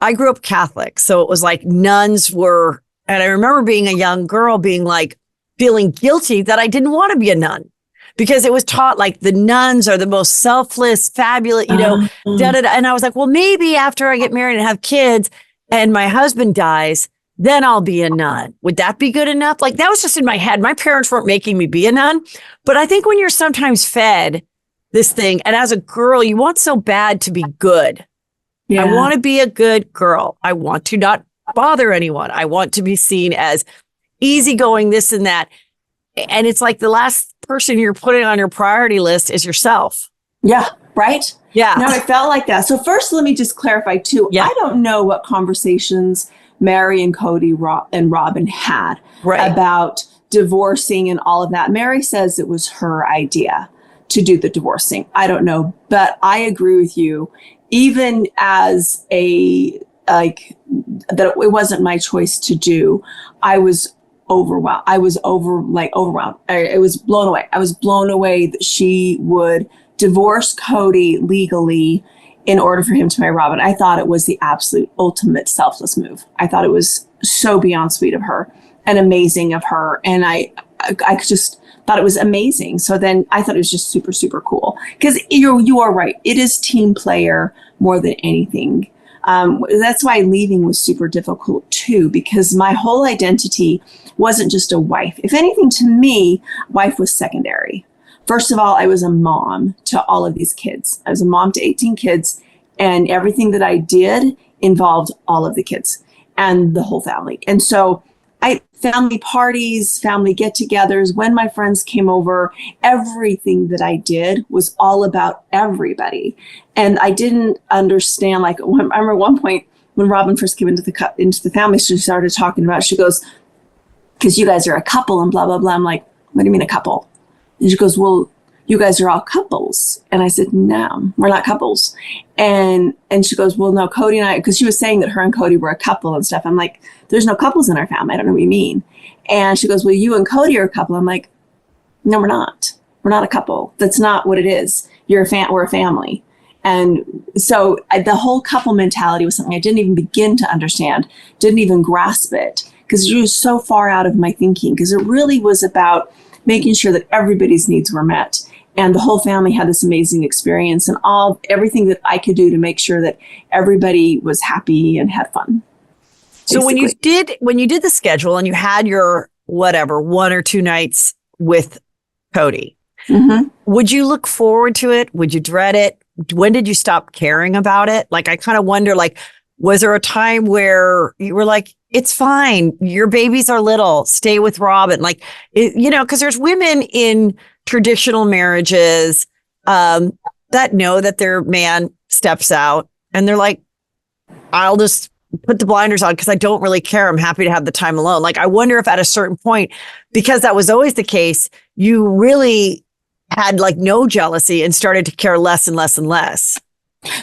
I grew up Catholic. So it was like nuns were, and I remember being a young girl being like, feeling guilty that I didn't want to be a nun because it was taught like the nuns are the most selfless, fabulous, And I was like, well, maybe after I get married and have kids and my husband dies, then I'll be a nun. Would that be good enough? Like that was just in my head. My parents weren't making me be a nun. But I think when you're sometimes fed this thing, and as a girl, you want so bad to be good. Yeah. I want to be a good girl. I want to not bother anyone. I want to be seen as easygoing, this and that. And it's like the last person you're putting on your priority list is yourself. Yeah. Right. Yeah. No, it felt like that. So first, let me just clarify too. Yeah. I don't know what conversations Mary and Kody and Robin had about divorcing and all of that. Mary says it was her idea to do the divorcing. I don't know, but I agree with you. Even as that it wasn't my choice to do. I was overwhelmed. I was overwhelmed. I was blown away. I was blown away that she would divorce Kody legally in order for him to marry Robin. I thought it was the absolute ultimate selfless move. I thought it was so beyond sweet of her and amazing of her. And I just thought it was amazing. So then I thought it was just super, super cool. Because you are right. It is team player more than anything. That's why leaving was super difficult too, because my whole identity wasn't just a wife. If anything, to me, wife was secondary. First of all, I was a mom to all of these kids. I was a mom to 18 kids, and everything that I did involved all of the kids and the whole family. And so family parties, family get-togethers, when my friends came over, everything that I did was all about everybody. And I didn't understand, I remember one point when Robin first came into the family, she started talking about, she goes, because you guys are a couple and blah, blah, blah. I'm like, what do you mean a couple? And she goes, well, you guys are all couples. And I said, no, we're not couples. And she goes, well, no, Kody and I, because she was saying that her and Kody were a couple and stuff. I'm like, there's no couples in our family. I don't know what you mean. And she goes, well, you and Kody are a couple. I'm like, no, we're not. We're not a couple. That's not what it is. We're a family. And so the whole couple mentality was something I didn't even begin to understand, didn't even grasp it, because it was so far out of my thinking, because it really was about making sure that everybody's needs were met. And the whole family had this amazing experience, and everything that I could do to make sure that everybody was happy and had fun. So when you did the schedule and you had your whatever 1 or 2 nights with Kody, would you look forward to it? Would you dread it? When did you stop caring about it? Like, I kind of wonder, like, was there a time where you were like, it's fine, your babies are little, stay with Robin? Like, because there's women in traditional marriages that know that their man steps out and they're like, I'll just put the blinders on because I don't really care. I'm happy to have the time alone. Like, I wonder if at a certain point, because that was always the case, you really had like no jealousy and started to care less and less and less.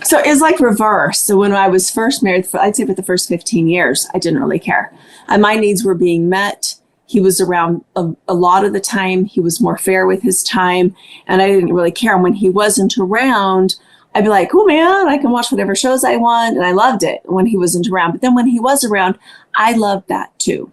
So it's like reverse. So when I was first married, I'd say for the first 15 years, I didn't really care. And my needs were being met. He was around a lot of the time. He was more fair with his time, and I didn't really care. And when he wasn't around, I'd be like, oh man, I can watch whatever shows I want. And I loved it when he wasn't around. But then when he was around, I loved that too.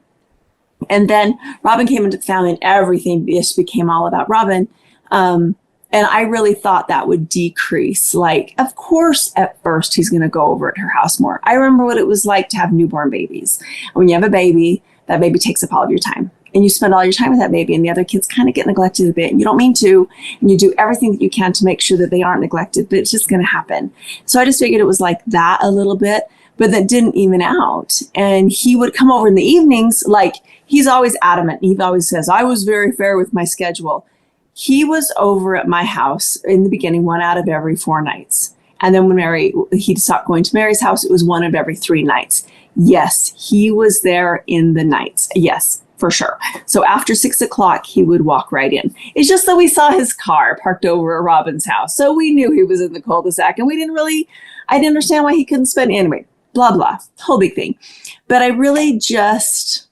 And then Robin came into the family and everything just became all about Robin. And I really thought that would decrease. Like, of course, at first he's going to go over at her house more. I remember what it was like to have newborn babies. When you have a baby, that baby takes up all of your time. And you spend all your time with that baby, and the other kids kind of get neglected a bit. And you don't mean to, and you do everything that you can to make sure that they aren't neglected, but it's just going to happen. So I just figured it was like that a little bit, but that didn't even out. And he would come over in the evenings, like, he's always adamant. He always says, I was very fair with my schedule. He was over at my house in the beginning 1 out of every 4 nights. And then when he'd stopped going to Mary's house, it was 1 of every 3 nights. Yes, he was there in the nights. Yes, for sure. So after 6 o'clock, he would walk right in. It's just that we saw his car parked over at Robin's house. So we knew he was in the cul-de-sac, and I didn't understand why he couldn't anyway, blah, blah, whole big thing. But I really just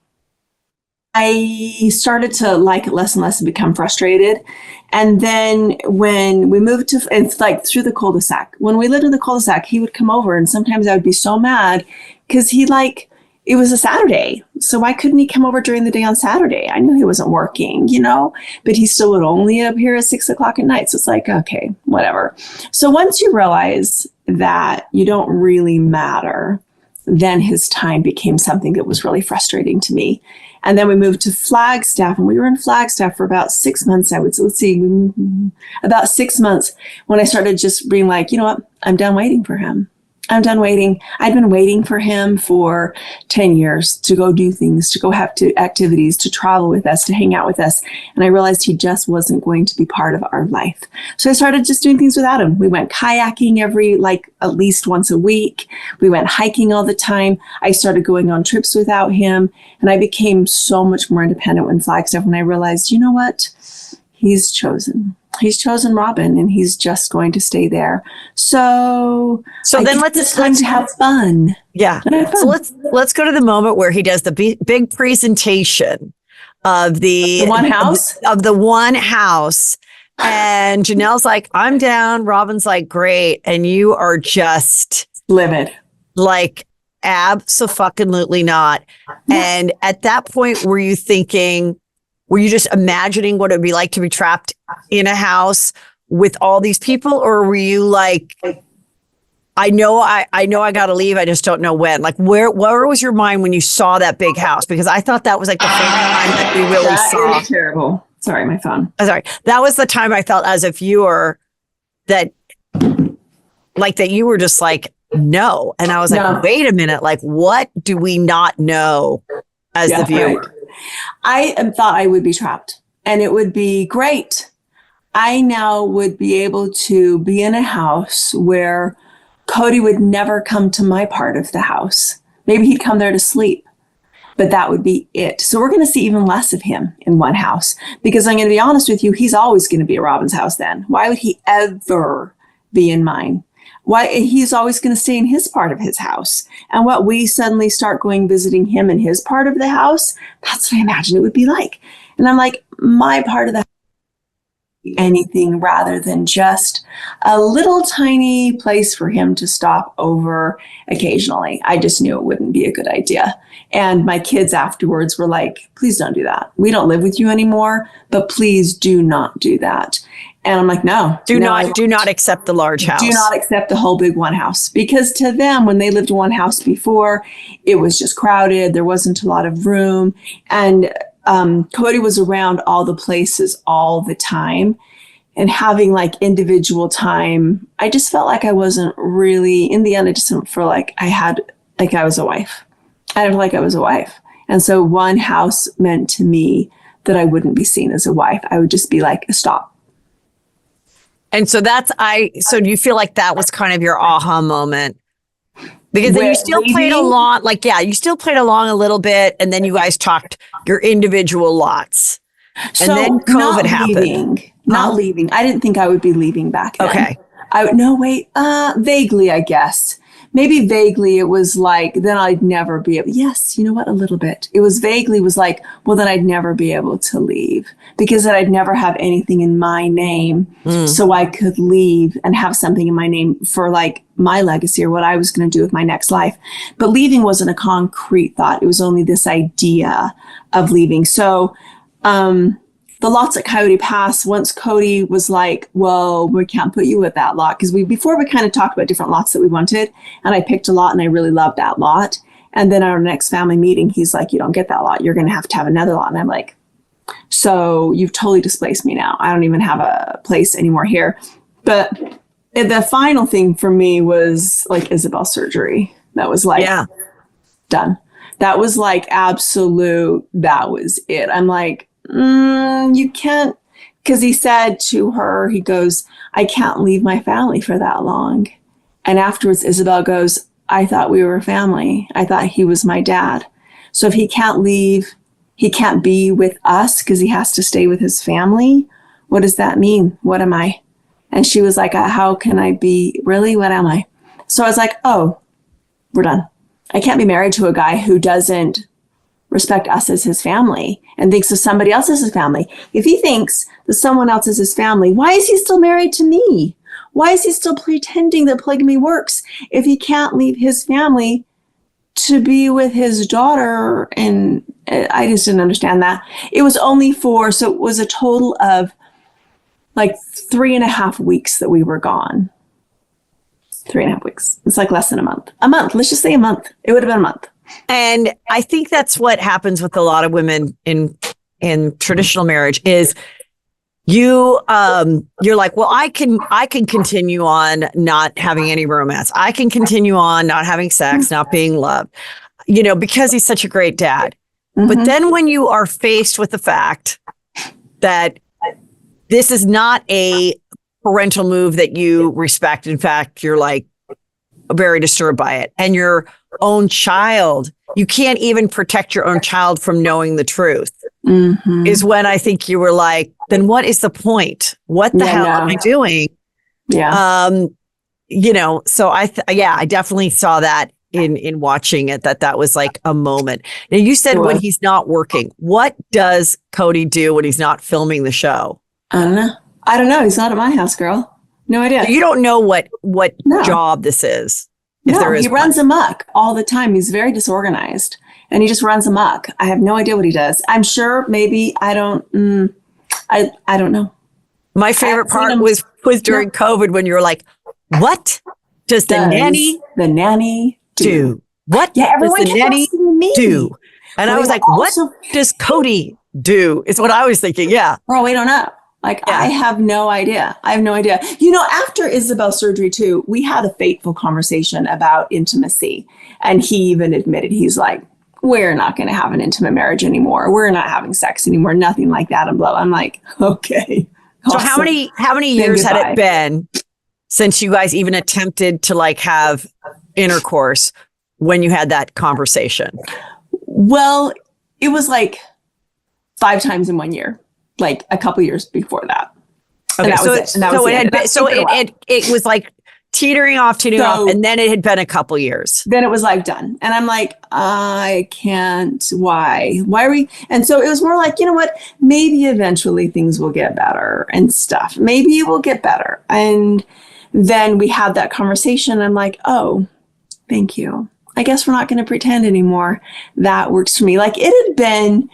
I started to like it less and less and become frustrated. And then when we moved to, it's like through the cul-de-sac. When we lived in the cul-de-sac, he would come over, and sometimes I would be so mad because it was a Saturday. So why couldn't he come over during the day on Saturday? I knew he wasn't working, but he still would only appear at 6:00 at night. So it's like, okay, whatever. So once you realize that you don't really matter, then his time became something that was really frustrating to me. And then we moved to Flagstaff, and we were in Flagstaff for about 6 months. About 6 months when I started just being like, you know what? I'm done waiting for him. I'm done waiting. I'd been waiting for him for 10 years to go do things, to go have to activities, to travel with us, to hang out with us. And I realized he just wasn't going to be part of our life. So I started just doing things without him. We went kayaking at least once a week. We went hiking all the time. I started going on trips without him. And I became so much more independent in Flagstaff when I realized, you know what? He's chosen Robin, and he's just going to stay there. So then let's have fun. Yeah. So let's go to the moment where he does the big presentation of the one house of the one house. And Janelle's like, I'm down. Robin's like, great. And you are just livid. Like, abso-fucking-lutely not. And at that point, were you just imagining what it would be like to be trapped in a house with all these people? Or were you like, I know I got to leave. I just don't know when. Like, where was your mind when you saw that big house? Because I thought that was like the first time that we really saw. That is terrible. Sorry, my phone. Sorry. That was the time I felt as a viewer that you were just like, no. And I was like, wait a minute. Like, what do we not know as the viewer? Right. I thought I would be trapped, and it would be great. I now would be able to be in a house where Kody would never come to my part of the house. Maybe he'd come there to sleep, but that would be it. So we're going to see even less of him in one house, because I'm going to be honest with you, he's always going to be at Robin's house then. Why would he ever be in mine? Why he's always going to stay in his part of his house. And what we suddenly start going visiting him in his part of the house, that's what I imagine it would be like. And I'm like, my part of the house anything rather than just a little tiny place for him to stop over occasionally. I just knew it wouldn't be a good idea. And my kids afterwards were like, please don't do that. We don't live with you anymore, but please do not do that. And I'm like, no. Do not accept the large house. Do not accept the whole big one house. Because to them, when they lived in one house before, it was just crowded. There wasn't a lot of room. And Kody was around all the places all the time. And having like individual time, I just felt like I wasn't really, in the end, I just didn't feel like I was a wife. I didn't feel like I was a wife. And so one house meant to me that I wouldn't be seen as a wife. I would just be like, stop. And so so do you feel like that was kind of your aha moment? Because then you still played along, you still played along a little bit, and then you guys talked your individual lots. And so then COVID happened. Not leaving. I didn't think I would be leaving back then. Okay. Vaguely, I guess. Maybe vaguely it was like, then I'd never be able, yes, you know what, a little bit. It was like, well, then I'd never be able to leave, because then I'd never have anything in my name. So I could leave and have something in my name for like my legacy or what I was going to do with my next life. But leaving wasn't a concrete thought. It was only this idea of leaving. So, the lots at Coyote Pass, once Kody was like, well, we can't put you at that lot. Because before we kind of talked about different lots that we wanted. And I picked a lot and I really loved that lot. And then our next family meeting, he's like, you don't get that lot. You're going to have another lot. And I'm like, so you've totally displaced me now. I don't even have a place anymore here. But the final thing for me was like Isabel surgery. That was like, done. That was like absolute, that was it. I'm like, you can't, because he said to her, he goes, I can't leave my family for that long. And afterwards, Isabel goes, I thought we were a family. I thought he was my dad. So if he can't leave, he can't be with us because he has to stay with his family. What does that mean? What am I? And she was like, how can I be? Really? What am I? So I was like, oh, we're done. I can't be married to a guy who doesn't respect us as his family and thinks of somebody else as his family. If he thinks that someone else is his family, why is he still married to me? Why is he still pretending that polygamy works if he can't leave his family to be with his daughter? And I just didn't understand that. It was only so it was a total of like 3.5 weeks that we were gone. 3.5 weeks. It's like less than a month. A month. Let's just say a month. It would have been a month. And I think that's what happens with a lot of women in traditional marriage is you're like, well, I can continue on not having any romance. I can continue on not having sex, not being loved, because he's such a great dad. Mm-hmm. But then when you are faced with the fact that this is not a parental move that you respect. In fact, you're like very disturbed by it. And your own child, you can't even protect your own child from knowing the truth. Mm-hmm. Is when I think you were like, then what is the point? What the hell am I doing? Yeah. So I definitely saw that in watching it, that was like a moment. Now you said when he's not working, what does Kody do when he's not filming the show? I don't know. He's not at my house, girl. No idea. You don't know what job this is. If there is he runs amok all the time. He's very disorganized and he just runs amok. I have no idea what he does. I'm sure maybe I don't know. My favorite part was during COVID when you were like, what does the nanny do? What everyone does the nanny do? And I was like, what does Kody do? It's what I was thinking. Yeah. Bro, we don't know. I have no idea. After Isabel's surgery too, we had a fateful conversation about intimacy. And he even admitted, he's like, we're not going to have an intimate marriage anymore. We're not having sex anymore. Nothing like that. And blah. I'm like, okay. So awesome. How many years had it been since you guys even attempted to like have intercourse when you had that conversation? Well, it was like 5 times in 1 year. Like a couple years before that. Okay, it was like teetering off, and then it had been a couple years. Then it was like done. And I'm like, I can't, why are we? And so it was more like, you know what, maybe eventually things will get better and stuff. Maybe it will get better. And then we had that conversation. I'm like, oh, thank you. I guess we're not going to pretend anymore. That works for me. Like it had been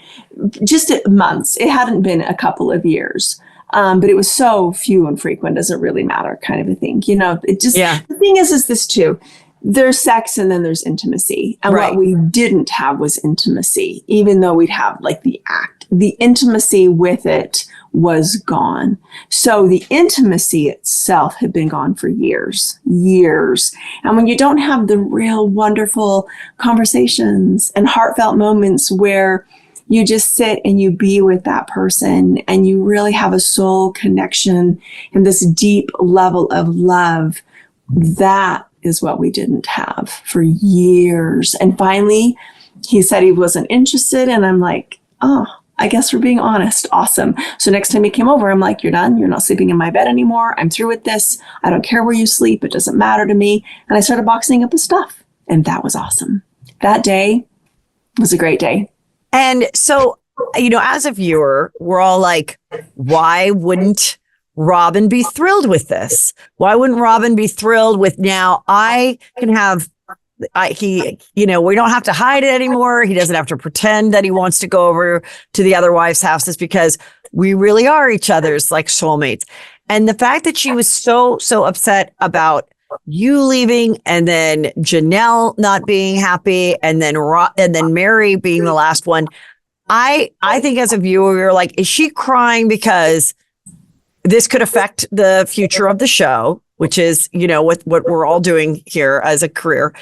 just months. It hadn't been a couple of years. But it was so few and frequent, doesn't really matter kind of a thing. It just, the thing is this too, there's sex and then there's intimacy. And what we didn't have was intimacy, even though we'd have like the act, the intimacy with it was gone. So the intimacy itself had been gone for years. And when you don't have the real wonderful conversations and heartfelt moments where you just sit and you be with that person and you really have a soul connection and this deep level of love, that is what we didn't have for years. And finally, he said he wasn't interested. And I'm like, oh, I guess we're being honest. Awesome. So next time he came over, I'm like, you're done. You're not sleeping in my bed anymore. I'm through with this. I don't care where you sleep. It doesn't matter to me. And I started boxing up his stuff. And that was awesome. That day was a great day. And so, as a viewer, we're all like, why wouldn't Robin be thrilled with this? Why wouldn't Robin be thrilled with now I can have we don't have to hide it anymore. He doesn't have to pretend that he wants to go over to the other wives' houses because we really are each other's like soulmates. And the fact that she was so upset about you leaving and then Janelle not being happy and then Mary being the last one. I think as a viewer, you're like, is she crying because this could affect the future of the show, which is, what we're all doing here as a career?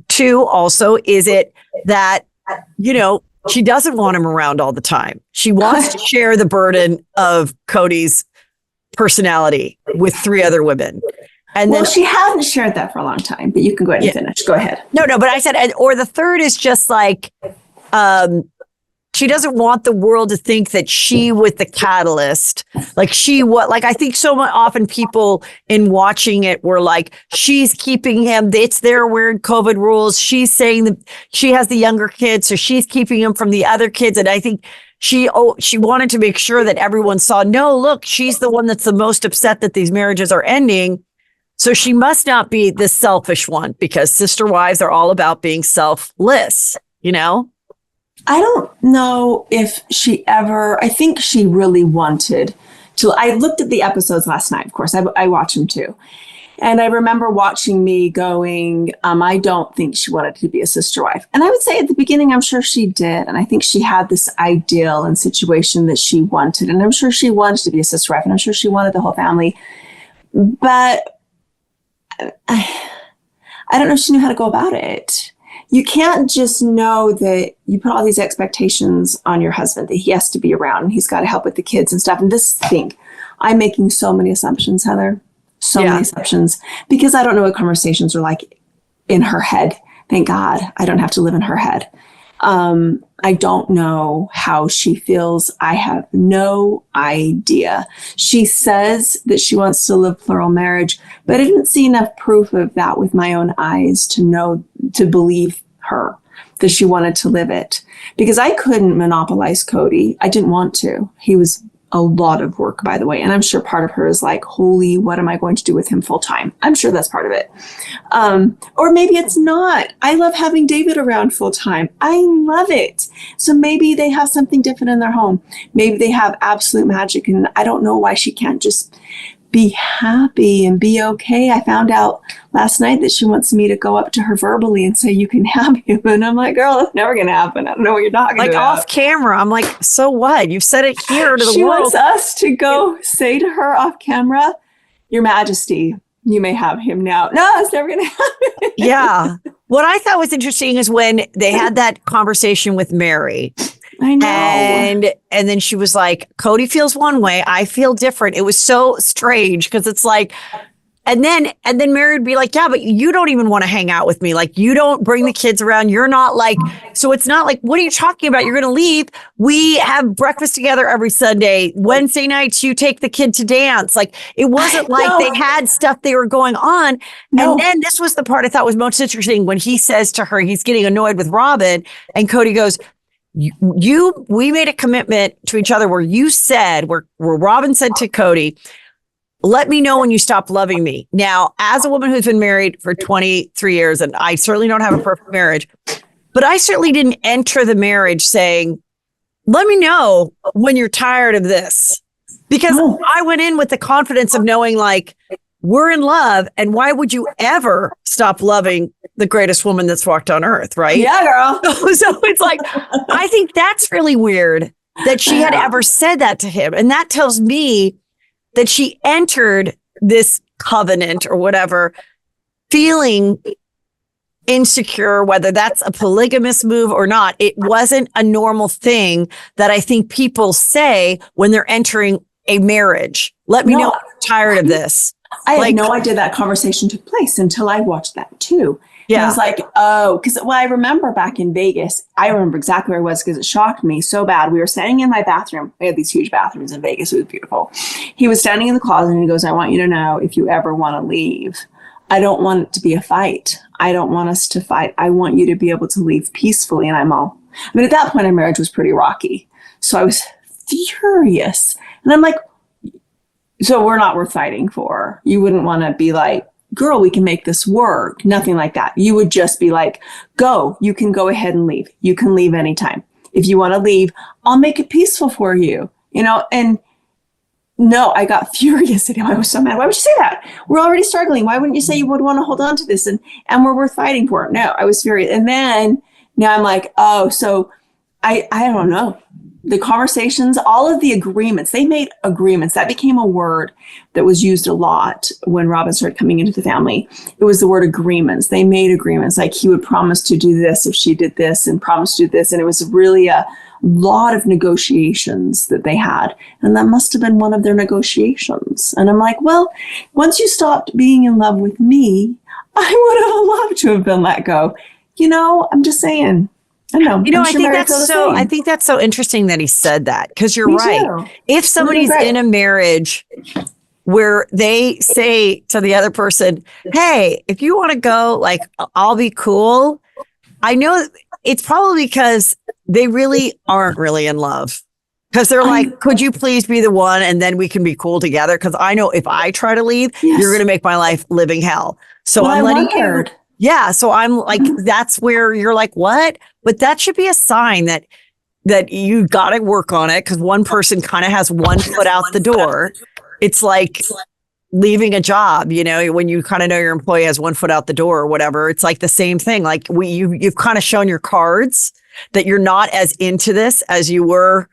2, also, is it that, she doesn't want him around all the time. She wants to share the burden of Kody's personality with 3 other women. And then she hadn't shared that for a long time, but you can go ahead and finish. Go ahead. No, but I said, or the third is just like, she doesn't want the world to think that she was the catalyst. Like I think so often people in watching it were like, she's keeping him. It's their weird COVID rules. She's saying that she has the younger kids, so she's keeping him from the other kids. And I think she wanted to make sure that everyone saw, no, look, she's the one that's the most upset that these marriages are ending. So she must not be the selfish one, because sister wives are all about being selfless, you know? I don't know if I think she really wanted to. I looked at the episodes last night, of course, I watched them too. And I remember watching me going, I don't think she wanted to be a sister wife. And I would say at the beginning, I'm sure she did. And I think she had this ideal and situation that she wanted. And I'm sure she wanted to be a sister wife. And I'm sure she wanted the whole family. But I don't know if she knew how to go about it. You can't just know that you put all these expectations on your husband, that he has to be around and he's got to help with the kids and stuff. And this is the thing, I'm making so many assumptions, Heather, many assumptions, because I don't know what conversations are like in her head. Thank God I don't have to live in her head. I don't know how she feels. I have no idea. She says that she wants to live plural marriage, but I didn't see enough proof of that with my own eyes to believe her that she wanted to live it, because I couldn't monopolize Kody. I didn't want to. He was a lot of work, by the way. And I'm sure part of her is like, holy, what am I going to do with him full time? I'm sure that's part of it. Or maybe it's not. I love having David around full time. I love it. So maybe they have something different in their home. Maybe they have absolute magic. And I don't know why she can't just be happy and be okay. I found out last night that she wants me to go up to her verbally and say, you can have him. And I'm like, girl, that's never going to happen. I don't know what you're talking about. Like off camera. I'm like, so what? You've said it here to the she world. She wants us to go say to her off camera, Your Majesty, you may have him now. No, it's never going to happen. Yeah. What I thought was interesting is when they had that conversation with Mary. I know. And then she was like, Kody feels one way. I feel different. It was so strange because it's like, and then Mary would be like, yeah, but you don't even want to hang out with me. Like, you don't bring the kids around. You're not like, so it's not like, what are you talking about? You're going to leave. We have breakfast together every Sunday. Wednesday nights, you take the kid to dance. Like, it wasn't like they had stuff they were going on. No. And then this was the part I thought was most interesting when he says to her, he's getting annoyed with Robin, and Kody goes, we made a commitment to each other where you said, where Robin said to Kody, let me know when you stop loving me. Now, as a woman who's been married for 23 years, and I certainly don't have a perfect marriage, but I certainly didn't enter the marriage saying, let me know when you're tired of this. Because I went in with the confidence of knowing, like, we're in love, and why would you ever stop loving the greatest woman that's walked on earth, right? Yeah, girl. So it's like, I think that's really weird that she had ever said that to him. And that tells me that she entered this covenant or whatever feeling insecure, whether that's a polygamous move or not. It wasn't a normal thing that I think people say when they're entering a marriage. Let me know I'm tired of this. I had no idea that conversation took place until I watched that too. Yeah. And I was like, because I remember back in Vegas, I remember exactly where I was because it shocked me so bad. We were standing in my bathroom. We had these huge bathrooms in Vegas. It was beautiful. He was standing in the closet and he goes, I want you to know, if you ever want to leave, I don't want it to be a fight. I don't want us to fight. I want you to be able to leave peacefully. And at that point, our marriage was pretty rocky. So I was furious. And I'm like, so we're not worth fighting for. You wouldn't want to be like, girl, we can make this work. Nothing like that. You would just be like, go, you can go ahead and leave. You can leave anytime. If you want to leave, I'll make it peaceful for you. And no, I got furious at him. I was so mad. Why would you say that? We're already struggling. Why wouldn't you say you would want to hold on to this and we're worth fighting for? No, I was furious. And then now I'm like, so I don't know. The conversations, all of the agreements, they made agreements. That became a word that was used a lot when Robin started coming into the family. It was the word agreements. They made agreements, like he would promise to do this if she did this and promise to do this. And it was really a lot of negotiations that they had. And that must have been one of their negotiations. And I'm like, well, once you stopped being in love with me, I would have loved to have been let go. I'm just saying. I know. You know, I'm I sure think Mary feels the same. I think that's so interesting I'm that sure Mary I feels the same. think that's so interesting that he said that, because you're Me right. too. If somebody's in a marriage where they say to the other person, hey, if you want to go, like, I'll be cool. I know it's probably because they really aren't really in love. Because they're like, could you please be the one and then we can be cool together? Because I know if I try to leave, you're going to make my life living hell. So I'm letting you. Yeah. So I'm like, that's where you're like, what? But that should be a sign that you got to work on it, because one person kind of has one foot out the door. It's like leaving a job, you know, when you kind of know your employee has one foot out the door or whatever. It's like the same thing. Like you've kind of shown your cards that you're not as into this as you were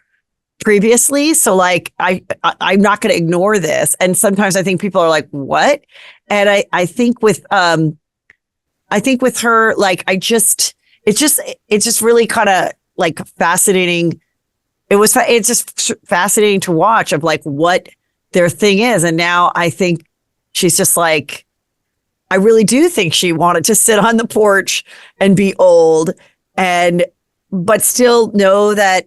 previously. So like, I'm not going to ignore this. And sometimes I think people are like, what? And I think with her, like, it's just really kind of like fascinating. It's just fascinating to watch of like what their thing is. And now I think she's just like, I really do think she wanted to sit on the porch and be old but still know that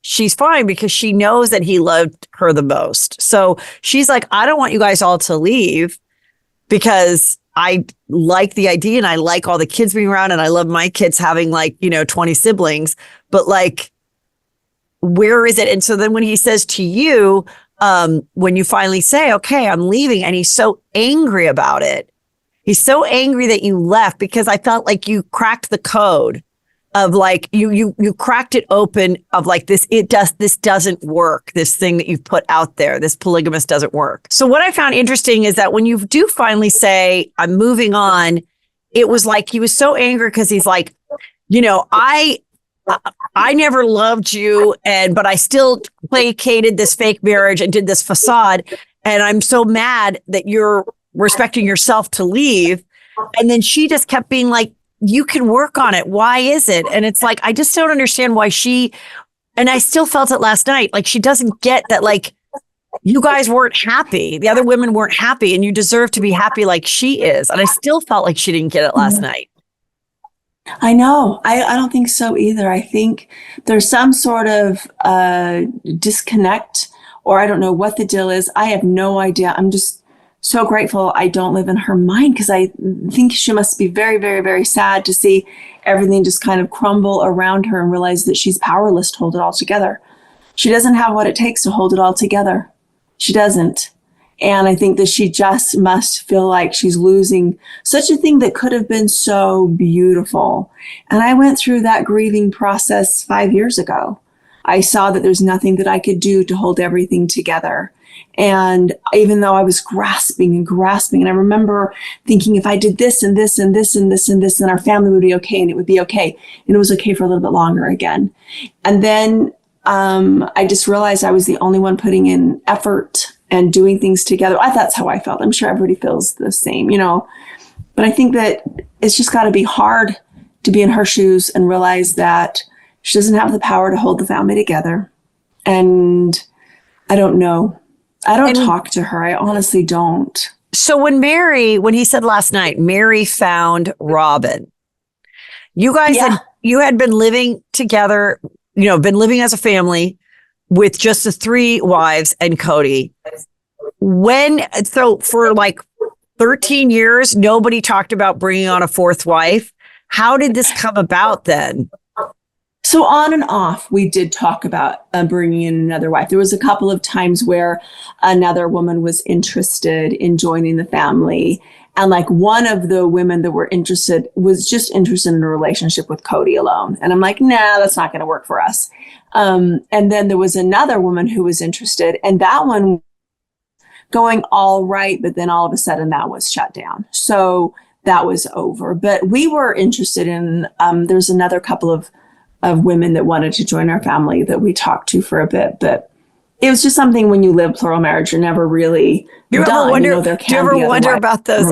she's fine, because she knows that he loved her the most. So she's like, I don't want you guys all to leave, because I like the idea and I like all the kids being around and I love my kids having, like, 20 siblings, but like, where is it? And so then when he says to you, when you finally say, okay, I'm leaving, and he's so angry about it. He's so angry that you left, because I felt like you cracked the code of like, you cracked it open of like this doesn't work. This thing that you've put out there, this polygamous doesn't work. So what I found interesting is that when you do finally say, I'm moving on, it was like, he was so angry because he's like, I never loved you, but I still placated this fake marriage and did this facade. And I'm so mad that you're respecting yourself to leave. And then she just kept being like, you can work on it. Why is it? And it's like, I just don't understand why and I still felt it last night. Like, she doesn't get that, like, you guys weren't happy. The other women weren't happy, and you deserve to be happy like she is. And I still felt like she didn't get it last night. I know. I don't think so either. I think there's some sort of disconnect, or I don't know what the deal is. I have no idea. I'm just so grateful I don't live in her mind, because I think she must be very, very, very sad to see everything just kind of crumble around her and realize that she's powerless to hold it all together. She doesn't have what it takes to hold it all together. She doesn't. And I think that she just must feel like she's losing such a thing that could have been so beautiful. And I went through that grieving process 5 years ago. I saw that there's nothing that I could do to hold everything together. And even though I was grasping, and I remember thinking, if I did this and this and this and this and this, then our family would be okay, and it would be okay. And it was okay for a little bit longer again. And then I just realized I was the only one putting in effort and doing things together. That's how I felt. I'm sure everybody feels the same, but I think that it's just got to be hard to be in her shoes and realize that she doesn't have the power to hold the family together. And I don't know. I don't talk to her. I honestly don't. So when he said last night, Mary found Robin, you guys had been living together, been living as a family with just the 3 wives and Kody. So for like 13 years, nobody talked about bringing on a 4th wife. How did this come about then? So on and off, we did talk about bringing in another wife. There was a couple of times where another woman was interested in joining the family. And like, one of the women that were interested was just interested in a relationship with Kody alone. And I'm like, nah, that's not going to work for us. And then there was another woman who was interested, and that one going all right. But then all of a sudden that was shut down. So that was over. But we were interested in, there's another couple of women that wanted to join our family that we talked to for a bit, but it was just something, when you live plural marriage, you're never really done. Do you ever wonder about those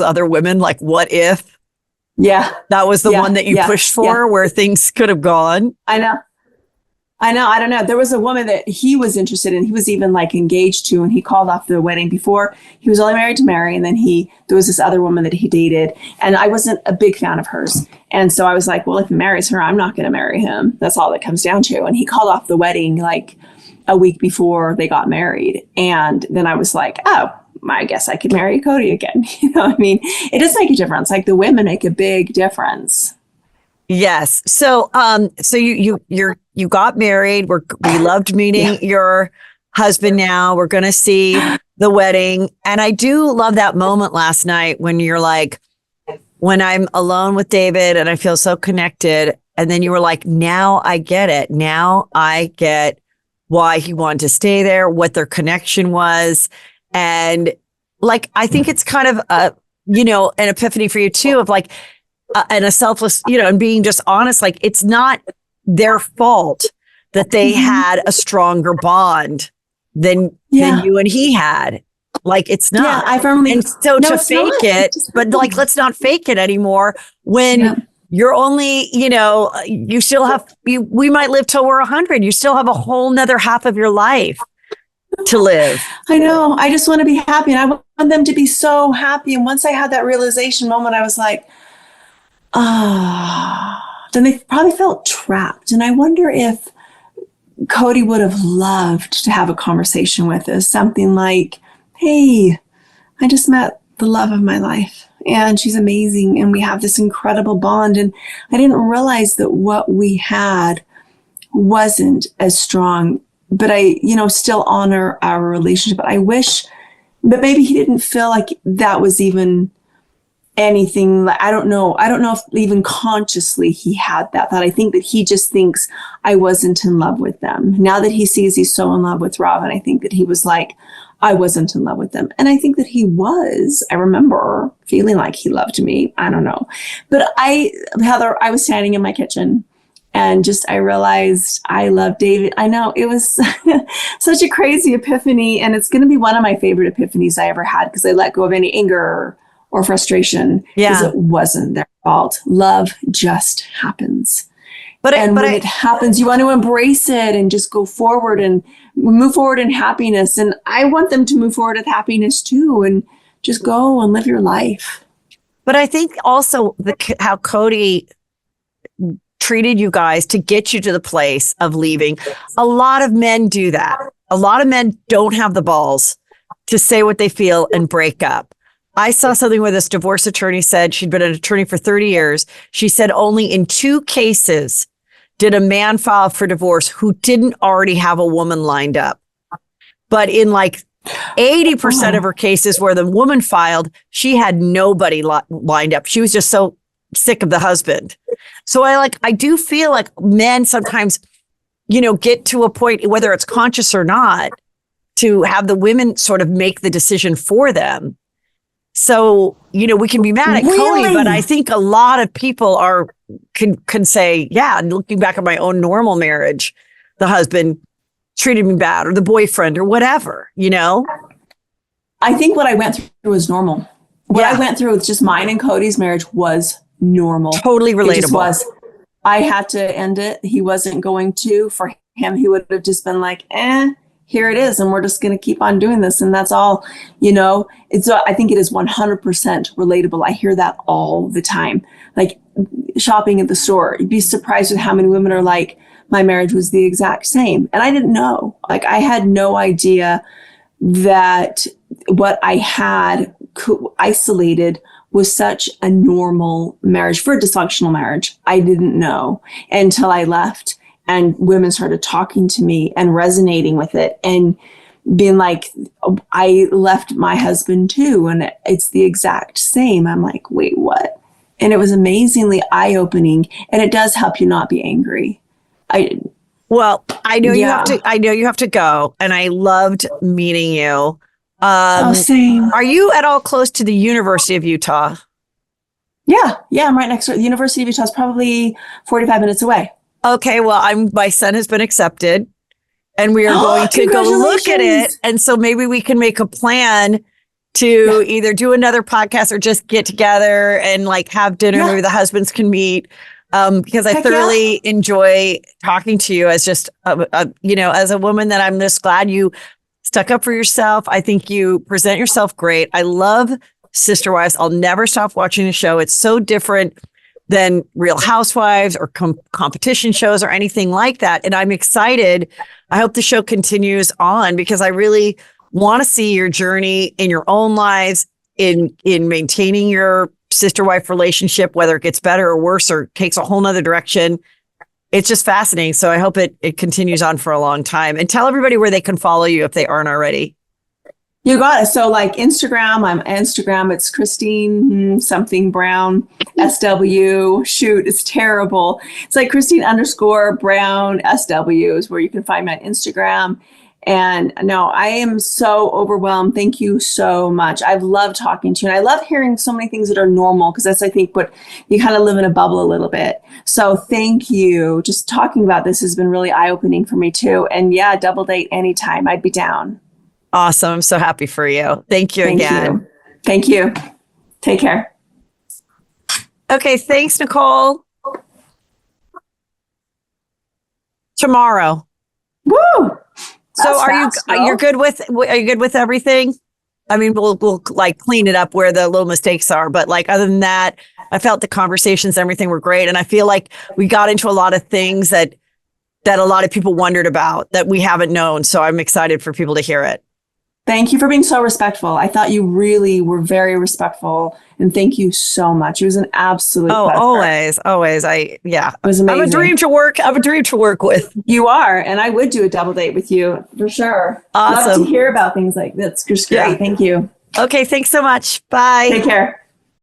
other women? Like, what if that was the one that you pushed for, where things could have gone? I know. I know. I don't know. There was a woman that he was interested in. He was even like engaged to, and he called off the wedding before. He was only married to Mary. And then there was this other woman that he dated. And I wasn't a big fan of hers. And so I was like, well, if he marries her, I'm not going to marry him. That's all it comes down to. And he called off the wedding like a week before they got married. And then I was like, oh, I guess I could marry Kody again. You know what I mean? It does make a difference. Like the women make a big difference. Yes. So, you got married. We loved meeting your husband. Now we're going to see the wedding. And I do love that moment last night when you're like, when I'm alone with David and I feel so connected. And then you were like, now I get it. Now I get why he wanted to stay there, what their connection was. And like, I think it's kind of an epiphany for you too, of like, and a selfless, and being just honest, like it's not their fault that they had a stronger bond than you and he had. Like it's not. Yeah, I firmly. And so to fake it, but like let's not fake it anymore when you're only, you still have. We might live till we're 100. You still have a whole nother half of your life to live. I know. I just want to be happy, and I want them to be so happy. And once I had that realization moment, I was like, then they probably felt trapped. And I wonder if Kody would have loved to have a conversation with us. Something like, hey, I just met the love of my life and she's amazing. And we have this incredible bond. And I didn't realize that what we had wasn't as strong, but I, still honor our relationship. But I wish, but maybe he didn't feel like that was even anything. Like I don't know if even consciously he had that thought. I think that he just thinks I wasn't in love with them. Now that he sees he's so in love with Robin, I think that he was like, I wasn't in love with them. And I think that he was. I remember feeling like he loved me. I don't know. But Heather, I was standing in my kitchen and I realized I love David. I know it was such a crazy epiphany, and it's going to be one of my favorite epiphanies I ever had because I let go of any anger or frustration because it wasn't their fault. Love just happens. But when it happens, you want to embrace it and just go forward and move forward in happiness. And I want them to move forward with happiness too, and just go and live your life. But I think also how Kody treated you guys to get you to the place of leaving. A lot of men do that. A lot of men don't have the balls to say what they feel and break up. I saw something where this divorce attorney said she'd been an attorney for 30 years. She said only in 2 cases did a man file for divorce who didn't already have a woman lined up. But in like 80% of her cases where the woman filed, she had nobody lined up. She was just so sick of the husband. So I do feel like men sometimes, get to a point, whether it's conscious or not, to have the women sort of make the decision for them. So, we can be mad at Kody, but I think a lot of people can say, yeah, looking back at my own normal marriage, the husband treated me bad, or the boyfriend, or whatever, I think what I went through was normal. What I went through with just mine and Kody's marriage was normal. Totally relatable. It just was. I had to end it. He wasn't going to. For him, he would have just been like, here it is, and we're just going to keep on doing this, and that's all. I think it is 100% relatable. I hear that all the time. Like shopping at the store, you'd be surprised with how many women are like, my marriage was the exact same, and I didn't know. Like I had no idea that what I had isolated was such a normal marriage for a dysfunctional marriage. I didn't know until I left. And women started talking to me and resonating with it and being like, I left my husband too. And it's the exact same. I'm like, wait, what? And it was amazingly eye-opening. And it does help you not be angry. I know you have to go. And I loved meeting you. Same. Are you at all close to the University of Utah? Yeah. I'm right next to it. The University of Utah is probably 45 minutes away. Okay, well, my son has been accepted, and we are going to go look at it. And so maybe we can make a plan to either do another podcast or just get together and like have dinner. Maybe the husbands can meet. because I Heck thoroughly enjoy talking to you as just, as a woman that I'm just glad you stuck up for yourself. I think you present yourself great. I love Sister Wives. I'll never stop watching the show. It's so different than Real Housewives or competition shows or anything like that. And I'm excited. I hope the show continues on because I really want to see your journey in your own lives in maintaining your sister wife relationship, whether it gets better or worse or takes a whole nother direction. It's just fascinating. So I hope it continues on for a long time. And tell everybody where they can follow you if they aren't already. You got it. So like Instagram, I'm Instagram. It's Christine something Brown SW. Shoot, it's terrible. It's like Christine _Brown SW is where you can find me on Instagram. And no, I am so overwhelmed. Thank you so much. I've loved talking to you. And I love hearing so many things that are normal because that's, I think, what you kind of live in a bubble a little bit. So thank you. Just talking about this has been really eye-opening for me too. And yeah, double date anytime. I'd be down. Awesome. I'm so happy for you. Thank you again. Thank you. Take care. Okay. Thanks, Nicole. Tomorrow. Woo! So are you good with everything? I mean, we'll like clean it up where the little mistakes are, but like other than that, I felt the conversations, everything were great. And I feel like we got into a lot of things that a lot of people wondered about that we haven't known. So I'm excited for people to hear it. Thank you for being so respectful. I thought you really were very respectful, and thank you so much. It was an absolute pleasure. Always. It was amazing. I'm a dream to work with. You are, and I would do a double date with you for sure. Awesome. Love to hear about things like this. Just great. Yeah. Thank you. Okay, thanks so much. Bye. Take care.